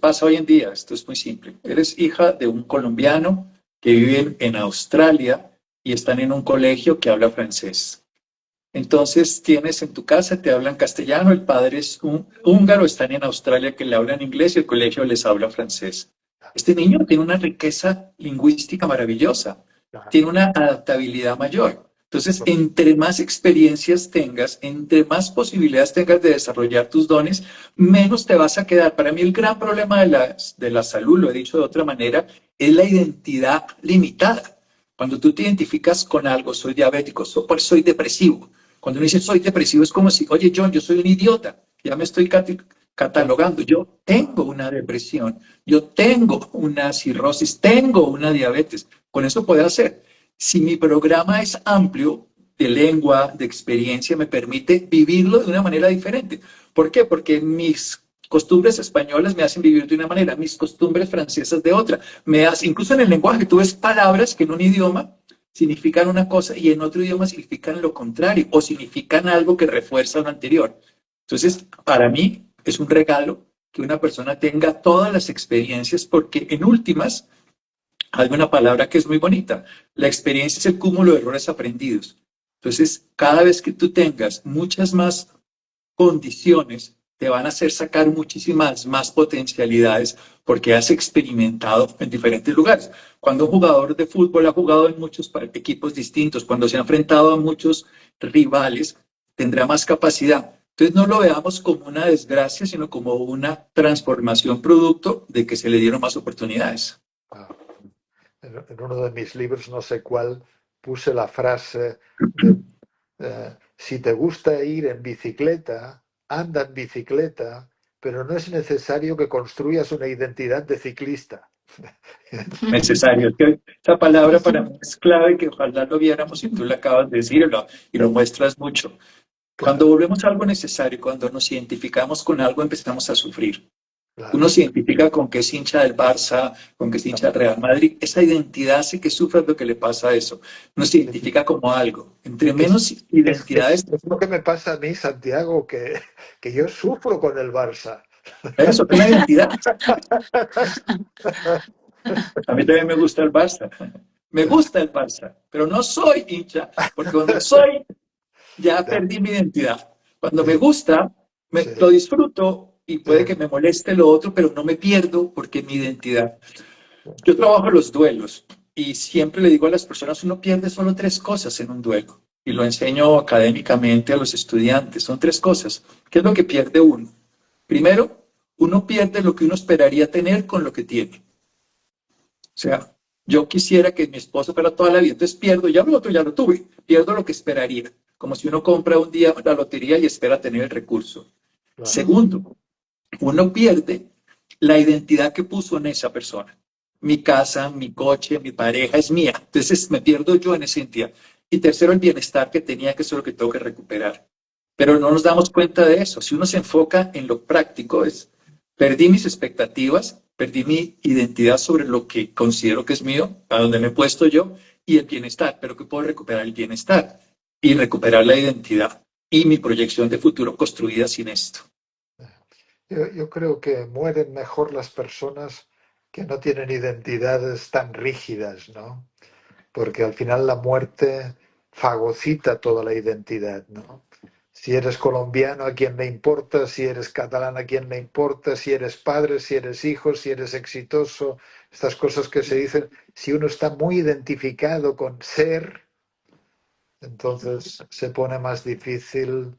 pasa hoy en día, esto es muy simple. Eres hija de un colombiano que vive en Australia y están en un colegio que habla francés. Entonces tienes en tu casa, te hablan castellano, el padre es un húngaro, están en Australia que le hablan inglés y el colegio les habla francés. Este niño tiene una riqueza lingüística maravillosa, Claro, tiene una adaptabilidad mayor. Entonces, entre más experiencias tengas, entre más posibilidades tengas de desarrollar tus dones, menos te vas a quedar. Para mí el gran problema de la salud, lo he dicho de otra manera, es la identidad limitada. Cuando tú te identificas con algo, soy diabético, soy depresivo. Cuando uno dice soy depresivo es como si, oye John, yo soy un idiota, ya me estoy claro, catalogando, yo tengo una depresión, yo tengo una cirrosis, tengo una diabetes, con eso puedo hacer. Si mi programa es amplio de lengua, de experiencia, me permite vivirlo de una manera diferente. ¿Por qué? Porque mis costumbres españolas me hacen vivir de una manera, mis costumbres francesas de otra. Incluso en el lenguaje, tú ves palabras que en un idioma significan una cosa y en otro idioma significan lo contrario o significan algo que refuerza lo anterior. Entonces, para mí es un regalo que una persona tenga todas las experiencias porque en últimas hay una palabra que es muy bonita. La experiencia es el cúmulo de errores aprendidos. Entonces, cada vez que tú tengas muchas más condiciones, te van a hacer sacar muchísimas más potencialidades porque has experimentado en diferentes lugares. Cuando un jugador de fútbol ha jugado en muchos equipos distintos, cuando se ha enfrentado a muchos rivales, tendrá más capacidad. Entonces no lo veamos como una desgracia, sino como una transformación producto de que se le dieron más oportunidades. claro. En uno de mis libros, no sé cuál, puse la frase de si te gusta ir en bicicleta, anda en bicicleta, pero no es necesario que construyas una identidad de ciclista. Necesario. Que esa palabra para mí es clave que ojalá lo viéramos y tú la acabas de decirlo y lo muestras mucho. Cuando Claro, volvemos a algo necesario, cuando nos identificamos con algo, empezamos a sufrir. Uno claro. se identifica con que es hincha del Barça, con que es hincha del Real Madrid. Esa identidad hace que sufra lo que le pasa a eso. Uno se identifica como algo. Entre Es, menos identidades, es lo que me pasa a mí, Santiago, que yo sufro con el Barça. eso es una identidad. A mí también me gusta el Barça. Me gusta el Barça, pero no soy hincha, porque cuando soy, ya Ya, perdí mi identidad. Cuando me sí, gusta, sí, lo disfruto y sí, puede que me moleste lo otro, pero no me pierdo porque es mi identidad. Yo trabajo los duelos y siempre le digo a las personas, uno pierde solo tres cosas en un duelo. Y lo enseño académicamente a los estudiantes. Son tres cosas. ¿Qué es lo que pierde uno? Primero, uno pierde lo que uno esperaría tener con lo que tiene. O sea, yo quisiera que mi esposo fuera toda la vida, entonces pierdo, ya lo otro ya lo tuve, pierdo lo que esperaría, como si uno compra un día la lotería y espera tener el recurso. claro. Segundo, uno pierde la identidad que puso en esa persona. Mi casa, mi coche, mi pareja es mía, entonces me pierdo yo en esa identidad. Y tercero, el bienestar que tenía, que eso es lo que tengo que recuperar. Pero no nos damos cuenta de eso. Si uno se enfoca en lo práctico, es perdí mis expectativas, perdí mi identidad sobre lo que considero que es mío, a donde me he puesto yo, y el bienestar, pero que puedo recuperar el bienestar y recuperar la identidad y mi proyección de futuro construida sin esto. Yo creo que mueren mejor las personas que no tienen identidades tan rígidas, ¿no? Porque al final la muerte fagocita toda la identidad, ¿no? Si eres colombiano, ¿a quién le importa? Si eres catalán, ¿a quién le importa? Si eres padre, si eres hijo, si eres exitoso, estas cosas que se dicen, si uno está muy identificado con ser, entonces se pone más difícil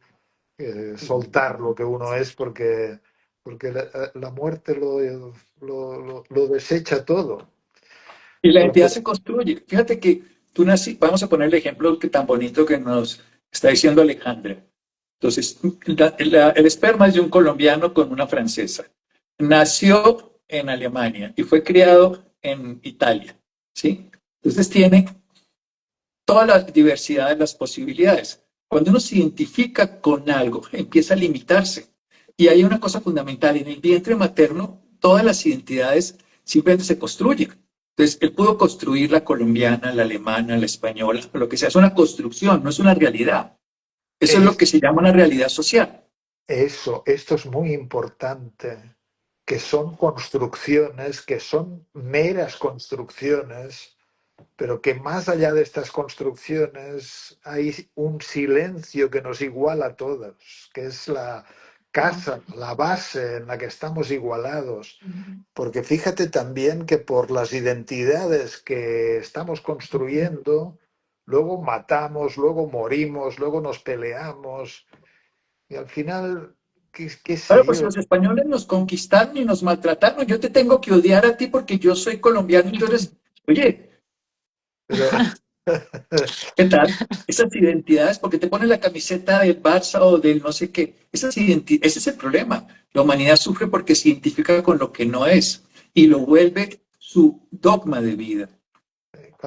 soltar lo que uno es porque la muerte lo desecha todo. Y la identidad Entonces, se construye. Fíjate que tú nací, vamos a poner el ejemplo que tan bonito que nos está diciendo Alejandra. Entonces, el esperma es de un colombiano con una francesa. Nació en Alemania y fue criado en Italia, ¿sí? Entonces tiene toda la diversidad de las posibilidades. Cuando uno se identifica con algo, empieza a limitarse. Y hay una cosa fundamental, en el vientre materno, todas las identidades simplemente se construyen. Entonces, él pudo construir la colombiana, la alemana, la española, lo que sea. Es una construcción, no es una realidad. Eso es lo es que se llama una realidad social. eso, esto es muy importante, que son construcciones, que son meras construcciones, pero que más allá de estas construcciones hay un silencio que nos iguala a todos, que es la casa, la base en la que estamos igualados. Porque fíjate también que por las identidades que estamos construyendo, luego matamos, luego morimos, luego nos peleamos, y al final, qué Claro, sé pues yo? los españoles nos conquistaron y nos maltrataron. Yo te tengo que odiar a ti porque yo soy colombiano. Entonces, oye, Pero ¿qué tal? Esas identidades, porque te pones la camiseta del Barça o del no sé qué, ese es el problema. La humanidad sufre porque se identifica con lo que no es y lo vuelve su dogma de vida.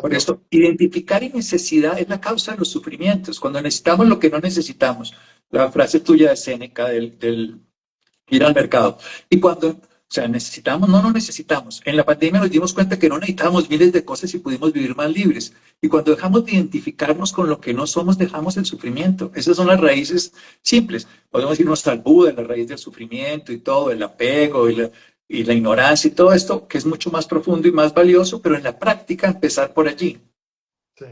Por cuando, eso, identificar necesidad es la causa de los sufrimientos. Cuando necesitamos lo que no necesitamos. La frase tuya de Séneca del ir al mercado. Y cuando, o sea, necesitamos, no necesitamos. En la pandemia nos dimos cuenta que no necesitábamos miles de cosas y pudimos vivir más libres. Y cuando dejamos de identificarnos con lo que no somos, dejamos el sufrimiento. Esas son las raíces simples. Podemos irnos al Buda, la raíz del sufrimiento y todo, el apego y la ignorancia y todo esto, que es mucho más profundo y más valioso, pero en la práctica empezar por allí. sí,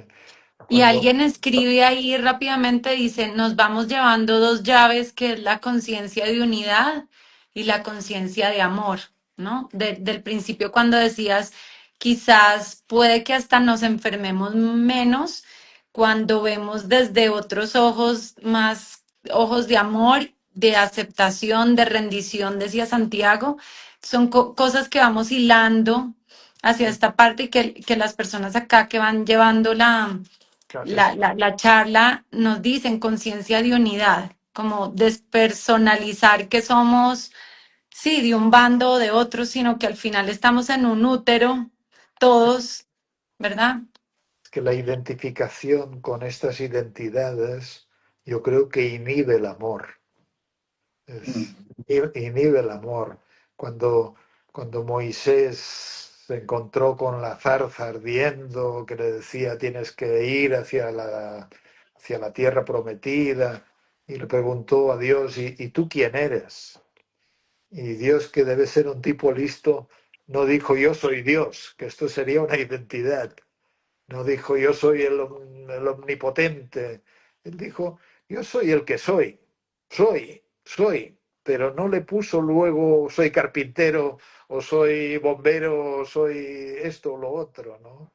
Y cuando, alguien escribe ahí rápidamente, dice, nos vamos llevando dos llaves, que es la conciencia de unidad y la conciencia de amor, ¿no? Del principio cuando decías, quizás puede que hasta nos enfermemos menos cuando vemos desde otros ojos, más ojos de amor, de aceptación, de rendición, decía Santiago. Son cosas que vamos hilando hacia esta parte y que las personas acá que van llevando la charla nos dicen conciencia de unidad, como despersonalizar que somos, sí, de un bando o de otro, sino que al final estamos en un útero, todos, ¿verdad? es que la identificación con estas identidades, yo creo que inhibe el amor. Inhibe el amor. Cuando, cuando Moisés se encontró con la zarza ardiendo, que le decía tienes que ir hacia la tierra prometida, y le preguntó a Dios, y tú quién eres? Y Dios, que debe ser un tipo listo, no dijo yo soy Dios, que esto sería una identidad. No dijo yo soy el omnipotente. Él dijo yo soy el que soy. Soy. Pero no le puso luego soy carpintero o soy bombero o soy esto o lo otro, ¿no?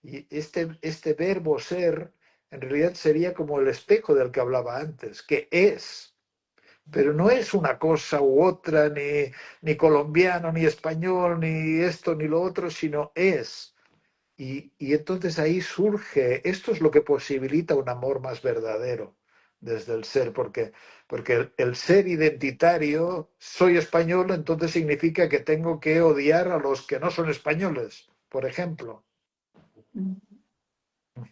Y este verbo ser en realidad sería como el espejo del que hablaba antes, que es, pero no es una cosa u otra, ni colombiano, ni español, ni esto, ni lo otro, sino es. Y entonces ahí surge, esto es lo que posibilita un amor más verdadero desde el ser, porque el ser identitario, soy español, entonces significa que tengo que odiar a los que no son españoles, por ejemplo.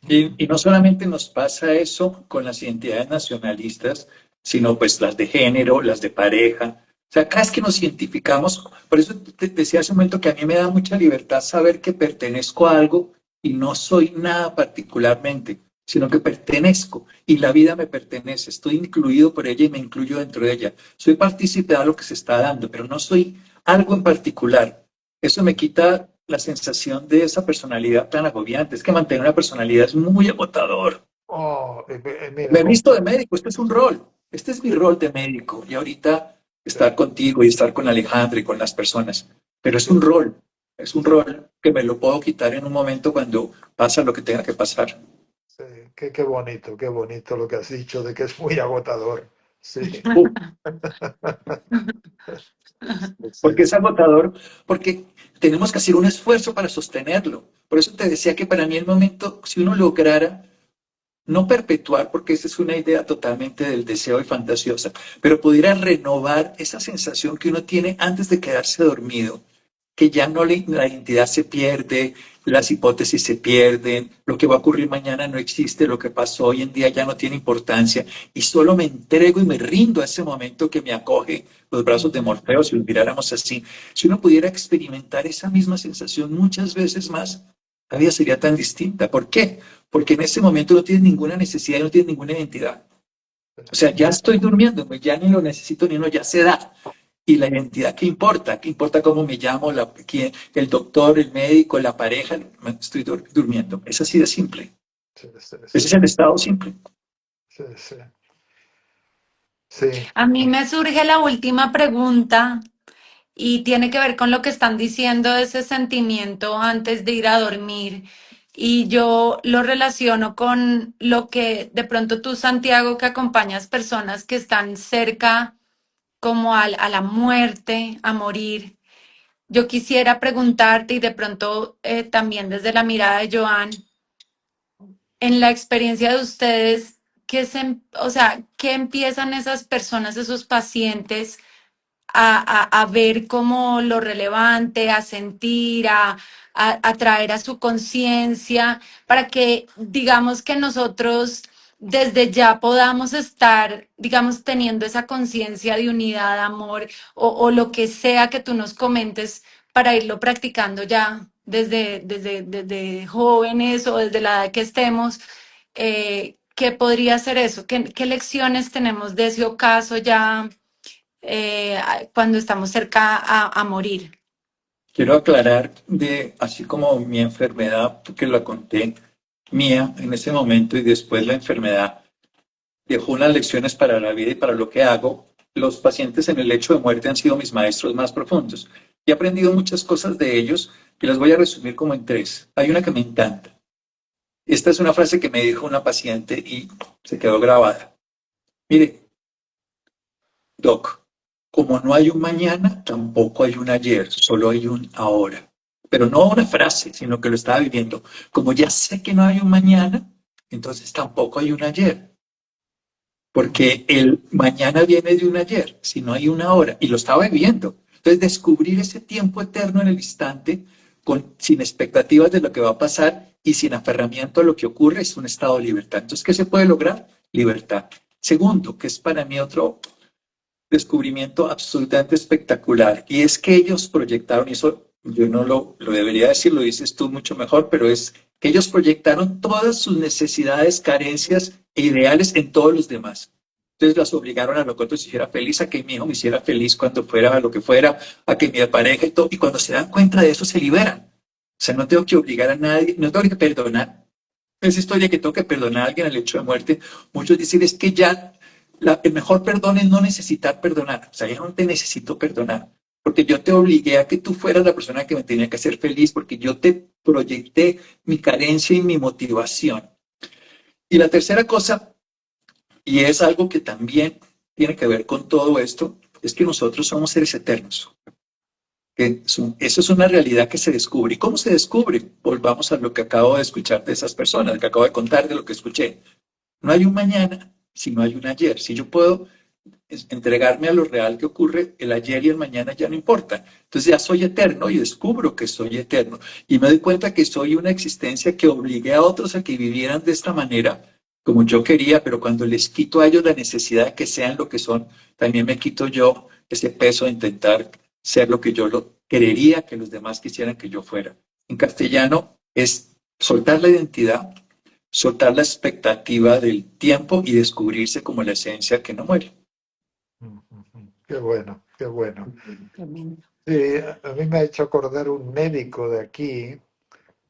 Y no solamente nos pasa eso con las identidades nacionalistas, sino pues las de género, las de pareja. O sea, cada vez que nos identificamos, por eso te decía hace un momento que a mí me da mucha libertad saber que pertenezco a algo y no soy nada particularmente, sino que pertenezco y la vida me pertenece. Estoy incluido por ella y me incluyo dentro de ella. Soy partícipe de lo que se está dando, pero no soy algo en particular. Eso me quita la sensación de esa personalidad tan agobiante. Es que mantener una personalidad es muy agotador. Oh, Me mira, he visto de médico, este es un rol. Este es mi rol de médico. Y ahorita estar contigo y estar con Alejandro y con las personas. Pero es un rol. Es un rol que me lo puedo quitar en un momento cuando pasa lo que tenga que pasar. sí, qué bonito lo que has dicho de que es muy agotador. Sí, Uh, sí, porque es agotador, porque tenemos que hacer un esfuerzo para sostenerlo. Por eso te decía que para mí el momento, si uno lograra no perpetuar, porque esa es una idea totalmente del deseo y fantasiosa, pero pudiera renovar esa sensación que uno tiene antes de quedarse dormido, que ya no la identidad se pierde, las hipótesis se pierden, lo que va a ocurrir mañana no existe, lo que pasó hoy en día ya no tiene importancia, y solo me entrego y me rindo a ese momento que me acoge los brazos de Morfeo, si lo miráramos así. Si uno pudiera experimentar esa misma sensación muchas veces más, la vida sería tan distinta. ¿Por qué? Porque en ese momento no tienes ninguna necesidad y no tienes ninguna identidad. O sea, ya estoy durmiendo, pues ya ni lo necesito ni no, ya se da. Y la identidad, ¿qué importa cómo me llamo, el doctor, el médico, la pareja? Estoy durmiendo. Es así de simple. Sí, sí, Ese sí, es el estado simple. sí, sí. Sí. A mí me surge la última pregunta y tiene que ver con lo que están diciendo de ese sentimiento antes de ir a dormir. Y yo lo relaciono con lo que de pronto tú, Santiago, que acompañas personas que están cerca como a la muerte, a morir. Yo quisiera preguntarte y de pronto también desde la mirada de Joan, en la experiencia de ustedes, o sea, ¿qué empiezan esas personas, esos pacientes? A ver como lo relevante, a sentir, a traer a su conciencia, para que digamos que nosotros desde ya podamos estar, digamos, teniendo esa conciencia de unidad, amor, o lo que sea que tú nos comentes para irlo practicando ya desde jóvenes o desde la edad que estemos. ¿Qué podría ser eso? ¿Qué lecciones tenemos de ese ocaso ya? Cuando estamos cerca a morir. Quiero aclarar así como mi enfermedad, que la conté mía en ese momento y después la enfermedad dejó unas lecciones para la vida y para lo que hago. Los pacientes en el lecho de muerte han sido mis maestros más profundos. He aprendido muchas cosas de ellos y las voy a resumir como en tres. Hay una que me encanta. Esta es una frase que me dijo una paciente y se quedó grabada. Mire, Doc, como no hay un mañana, tampoco hay un ayer, solo hay un ahora. Pero no una frase, sino que lo estaba viviendo. Como ya sé que no hay un mañana, entonces tampoco hay un ayer. Porque el mañana viene de un ayer, si no hay una hora, y lo estaba viviendo. Entonces, descubrir ese tiempo eterno en el instante, sin expectativas de lo que va a pasar y sin aferramiento a lo que ocurre, es un estado de libertad. Entonces, ¿qué se puede lograr? Libertad. Segundo, que es para mí otro descubrimiento absolutamente espectacular, y es que ellos proyectaron, y eso yo no lo debería decir, lo dices tú mucho mejor, pero es que ellos proyectaron todas sus necesidades, carencias e ideales en todos los demás. Entonces las obligaron a lo que otros hiciera feliz, a que mi hijo me hiciera feliz cuando fuera lo que fuera, a que mi pareja y todo, y cuando se dan cuenta de eso se liberan. O sea, no tengo que obligar a nadie, no tengo que perdonar. Esa historia que tengo que perdonar a alguien al hecho de muerte, muchos dicen es que ya el mejor perdón es no necesitar perdonar. O sea, yo no te necesito perdonar, porque yo te obligué a que tú fueras la persona que me tenía que hacer feliz, porque yo te proyecté mi carencia y mi motivación. Y la tercera cosa, y es algo que también tiene que ver con todo esto, es que nosotros somos seres eternos. Eso es una realidad que se descubre. ¿Y cómo se descubre? Volvamos a lo que acabo de escuchar de esas personas, que acabo de contar de lo que escuché. No hay un mañana si no hay un ayer. Si yo puedo entregarme a lo real que ocurre, el ayer y el mañana ya no importa. Entonces ya soy eterno y descubro que soy eterno. Y me doy cuenta que soy una existencia que obligué a otros a que vivieran de esta manera como yo quería, pero cuando les quito a ellos la necesidad de que sean lo que son, también me quito yo ese peso de intentar ser lo que yo lo querería que los demás quisieran que yo fuera. En castellano es soltar la identidad, soltar la expectativa del tiempo y descubrirse como la esencia que no muere. Qué bueno, qué bueno. Sí, a mí me ha hecho acordar un médico de aquí,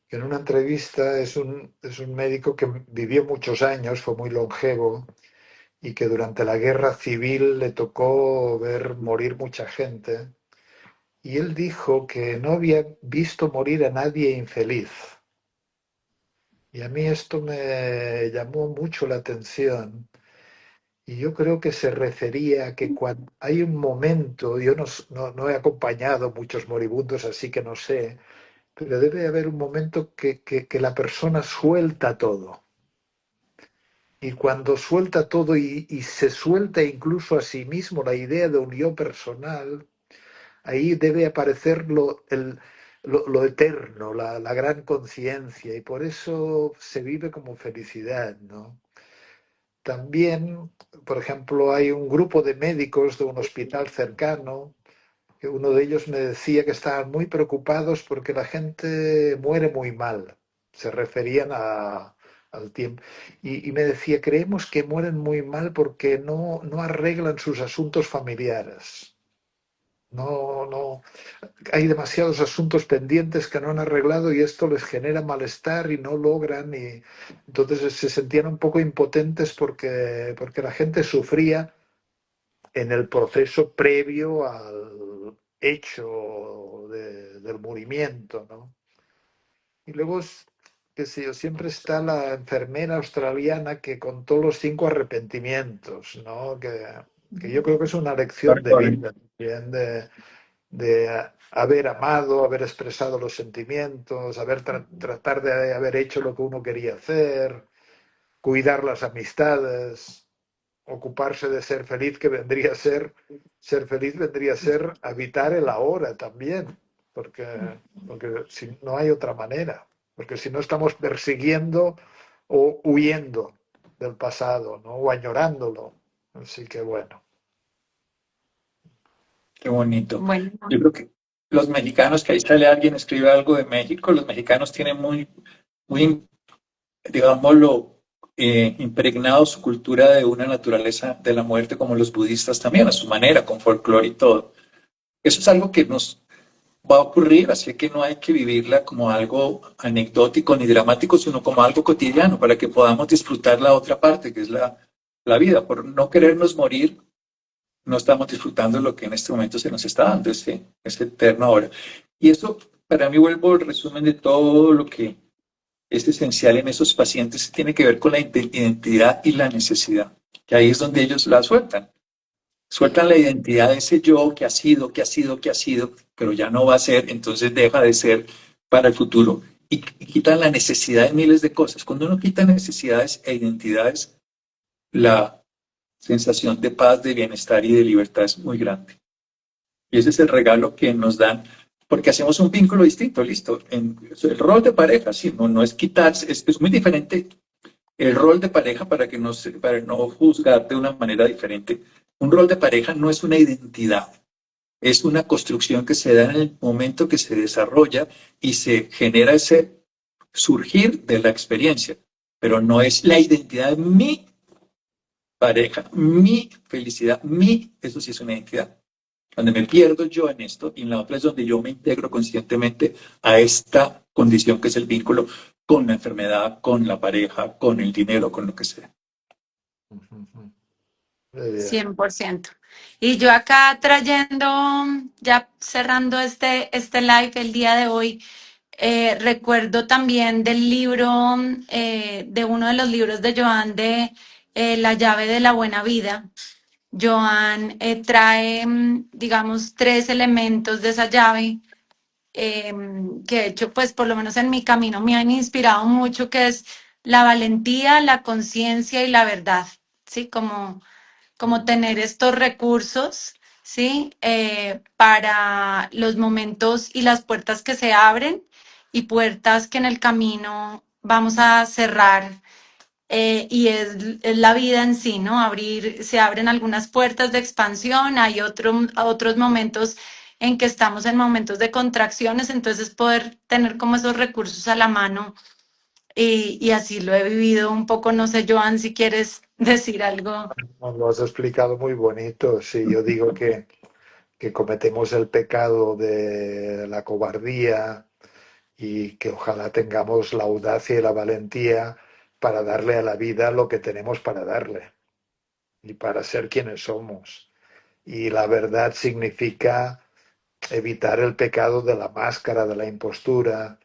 que en una entrevista es un médico que vivió muchos años, fue muy longevo, y que durante la guerra civil le tocó ver morir mucha gente. Y él dijo que no había visto morir a nadie infeliz. Y a mí esto me llamó mucho la atención. Y yo creo que se refería a que cuando hay un momento, yo no he acompañado muchos moribundos, así que no sé, pero debe haber un momento que la persona suelta todo. Y cuando suelta todo y se suelta incluso a sí mismo la idea de un yo personal, ahí debe aparecer lo eterno, la gran conciencia, y por eso se vive como felicidad, ¿no? También, por ejemplo, hay un grupo de médicos de un hospital cercano, que uno de ellos me decía que estaban muy preocupados porque la gente muere muy mal. Se referían al tiempo. Y me decía, creemos que mueren muy mal porque no arreglan sus asuntos familiares. No, no, hay demasiados asuntos pendientes que no han arreglado y esto les genera malestar y no logran y entonces se sentían un poco impotentes porque la gente sufría en el proceso previo al hecho del movimiento, ¿no? Y luego, qué sé yo, siempre está la enfermera australiana que contó los 5 arrepentimientos, ¿no? Que yo creo que es una lección de vida también, de haber amado, haber expresado los sentimientos, tratar de haber hecho lo que uno quería hacer, cuidar las amistades, ocuparse de ser feliz, que vendría a ser feliz vendría a ser habitar el ahora también, porque si, no hay otra manera, porque si no estamos persiguiendo o huyendo del pasado, ¿no? O añorándolo. Así que bueno. Qué bonito. Bueno, Yo creo que los mexicanos, que ahí sale alguien, escribe algo de México, los mexicanos tienen muy, digámoslo, impregnado su cultura de una naturaleza de la muerte, como los budistas también, a su manera, con folclore y todo. Eso es algo que nos va a ocurrir, así que no hay que vivirla como algo anecdótico ni dramático, sino como algo cotidiano, para que podamos disfrutar la otra parte, que es la vida. Por no querernos morir, no estamos disfrutando lo que en este momento se nos está dando, ese eterno ahora. Y eso, para mí, vuelvo al resumen de todo lo que es esencial en esos pacientes, tiene que ver con la identidad y la necesidad, que ahí es donde ellos la sueltan. Sueltan la identidad de ese yo que ha sido, que ha sido, que ha sido, pero ya no va a ser, entonces deja de ser para el futuro. Y quitan la necesidad de miles de cosas. Cuando uno quita necesidades e identidades, la sensación de paz, de bienestar y de libertad es muy grande. Y ese es el regalo que nos dan, porque hacemos un vínculo distinto, listo. El rol de pareja, sí, no es quitarse, es muy diferente el rol de pareja para no juzgar de una manera diferente. Un rol de pareja no es una identidad, es una construcción que se da en el momento que se desarrolla y se genera ese surgir de la experiencia, pero no es la identidad de mi pareja, mi felicidad, eso sí es una identidad. Donde me pierdo yo en esto y en la otra es donde yo me integro conscientemente a esta condición que es el vínculo con la enfermedad, con la pareja, con el dinero, con lo que sea. Muy bien. 100%. Y yo acá trayendo, ya cerrando este live el día de hoy, recuerdo también del libro, de uno de los libros de Joan de La llave de la buena vida. Joan trae, digamos, 3 elementos de esa llave que de hecho, pues por lo menos en mi camino me han inspirado mucho, que es la valentía, la conciencia y la verdad, ¿sí? Como tener estos recursos, ¿sí? Para los momentos y las puertas que se abren y puertas que en el camino vamos a cerrar. Y es la vida en sí, ¿no? Se abren algunas puertas de expansión, hay otros momentos en que estamos en momentos de contracciones, entonces poder tener como esos recursos a la mano y así lo he vivido un poco, no sé, Joan, si quieres decir algo. Nos lo has explicado muy bonito. Sí, yo digo que cometemos el pecado de la cobardía y que ojalá tengamos la audacia y la valentía para darle a la vida lo que tenemos para darle y para ser quienes somos. Y la verdad significa evitar el pecado de la máscara, de la impostura,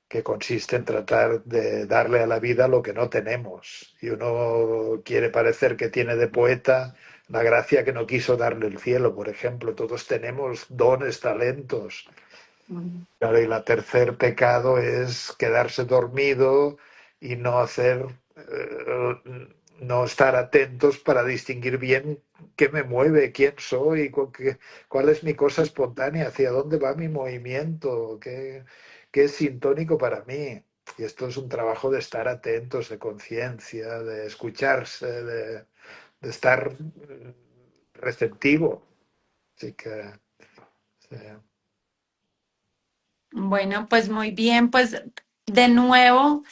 que consiste en tratar de darle a la vida lo que no tenemos. Y uno quiere parecer que tiene de poeta la gracia que no quiso darle el cielo, por ejemplo. Todos tenemos dones, talentos. Claro, y la tercer pecado es quedarse dormido y no hacer, no estar atentos para distinguir bien qué me mueve, quién soy, cuál es mi cosa espontánea, hacia dónde va mi movimiento, qué es sintónico para mí. Y esto es un trabajo de estar atentos, de conciencia, de escucharse, de estar receptivo. Así que, sí. Bueno, pues muy bien, pues de nuevo,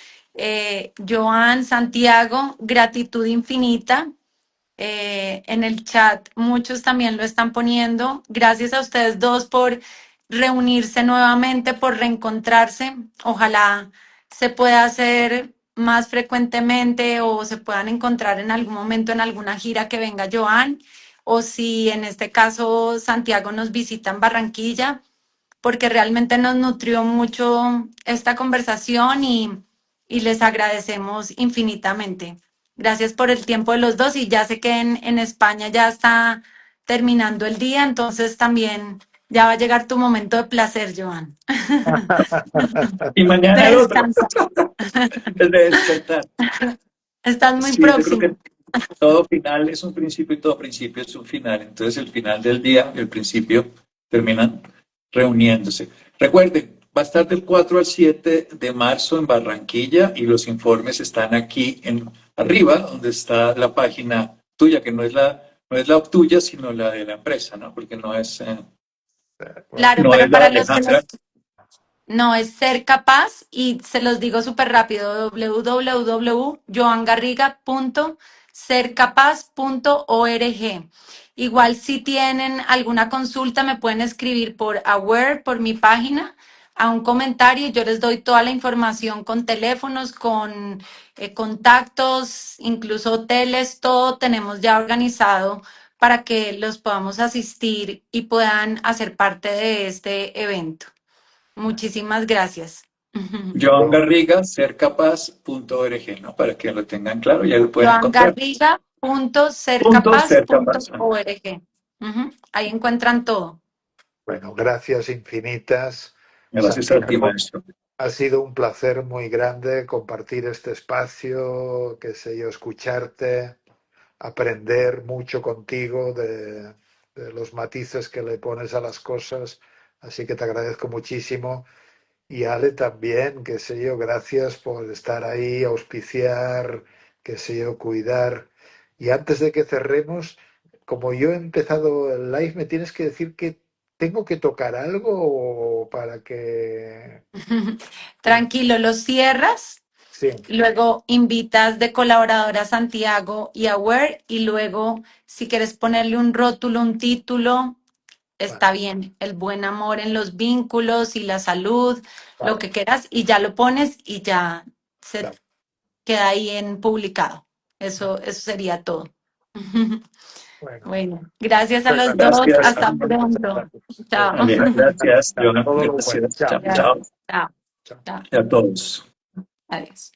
Joan, Santiago, gratitud infinita. en el chat. Muchos también lo están poniendo. Gracias a ustedes dos por reunirse nuevamente, por reencontrarse. Ojalá se pueda hacer más frecuentemente o se puedan encontrar en algún momento en alguna gira que venga Joan, o si en este caso Santiago nos visita en Barranquilla, porque realmente nos nutrió mucho esta conversación y les agradecemos infinitamente. Gracias por el tiempo de los dos y ya sé que en España ya está terminando el día, entonces también ya va a llegar tu momento de placer, Joan. Y mañana De el otro, descansar. el de despertar. Estás muy Sí, yo creo próximo. que todo final es un principio y todo principio es un final. Entonces el final del día y el principio terminan reuniéndose. Recuerden, va a estar del 4 al 7 de marzo en Barranquilla y los informes están aquí arriba, donde está la página tuya, que no es la tuya, sino la de la empresa, ¿no? Porque Claro, no pero es la de para los que Alejandra. nos... No, es ser capaz y se los digo súper rápido, www.joangarriga.sercapaz.org. Igual si tienen alguna consulta me pueden escribir por Aware, por mi página, a un comentario. Yo les doy toda la información con teléfonos, con contactos, incluso hoteles, todo tenemos ya organizado para que los podamos asistir y puedan hacer parte de este evento. Muchísimas gracias. Joan Garriga, sercapaz.org, ¿no? Para que lo tengan claro, ya lo pueden encontrar. Ser capaz. joangarriga.sercapaz.org. Ahí encuentran todo. Bueno, gracias infinitas, Gracias a ti, Santiago. maestro. Ha sido un placer muy grande compartir este espacio, qué sé yo, escucharte, aprender mucho contigo de los matices que le pones a las cosas. Así que te agradezco muchísimo. Y Ale también, qué sé yo, gracias por estar ahí, auspiciar, qué sé yo, cuidar. Y antes de que cerremos, como yo he empezado el live, me tienes que decir que tengo que tocar algo para que... Tranquilo, lo cierras. Sí, Luego invitas de colaborador a Santiago y a Ware. Y luego, si quieres ponerle un rótulo, un título, vale, está bien. El buen amor en los vínculos y la salud, lo vale, que quieras, y ya lo pones y ya se vale. queda ahí en publicado. Vale. Eso sería todo. Bueno, Bueno, gracias a los dos. Gracias. Hasta pronto. Chao. Vale, gracias, Joan. todo lo bueno. Gracias. Chao, Chao, chao, chao. Gracias. Chao. chao. Chao. Y a todos. Adiós.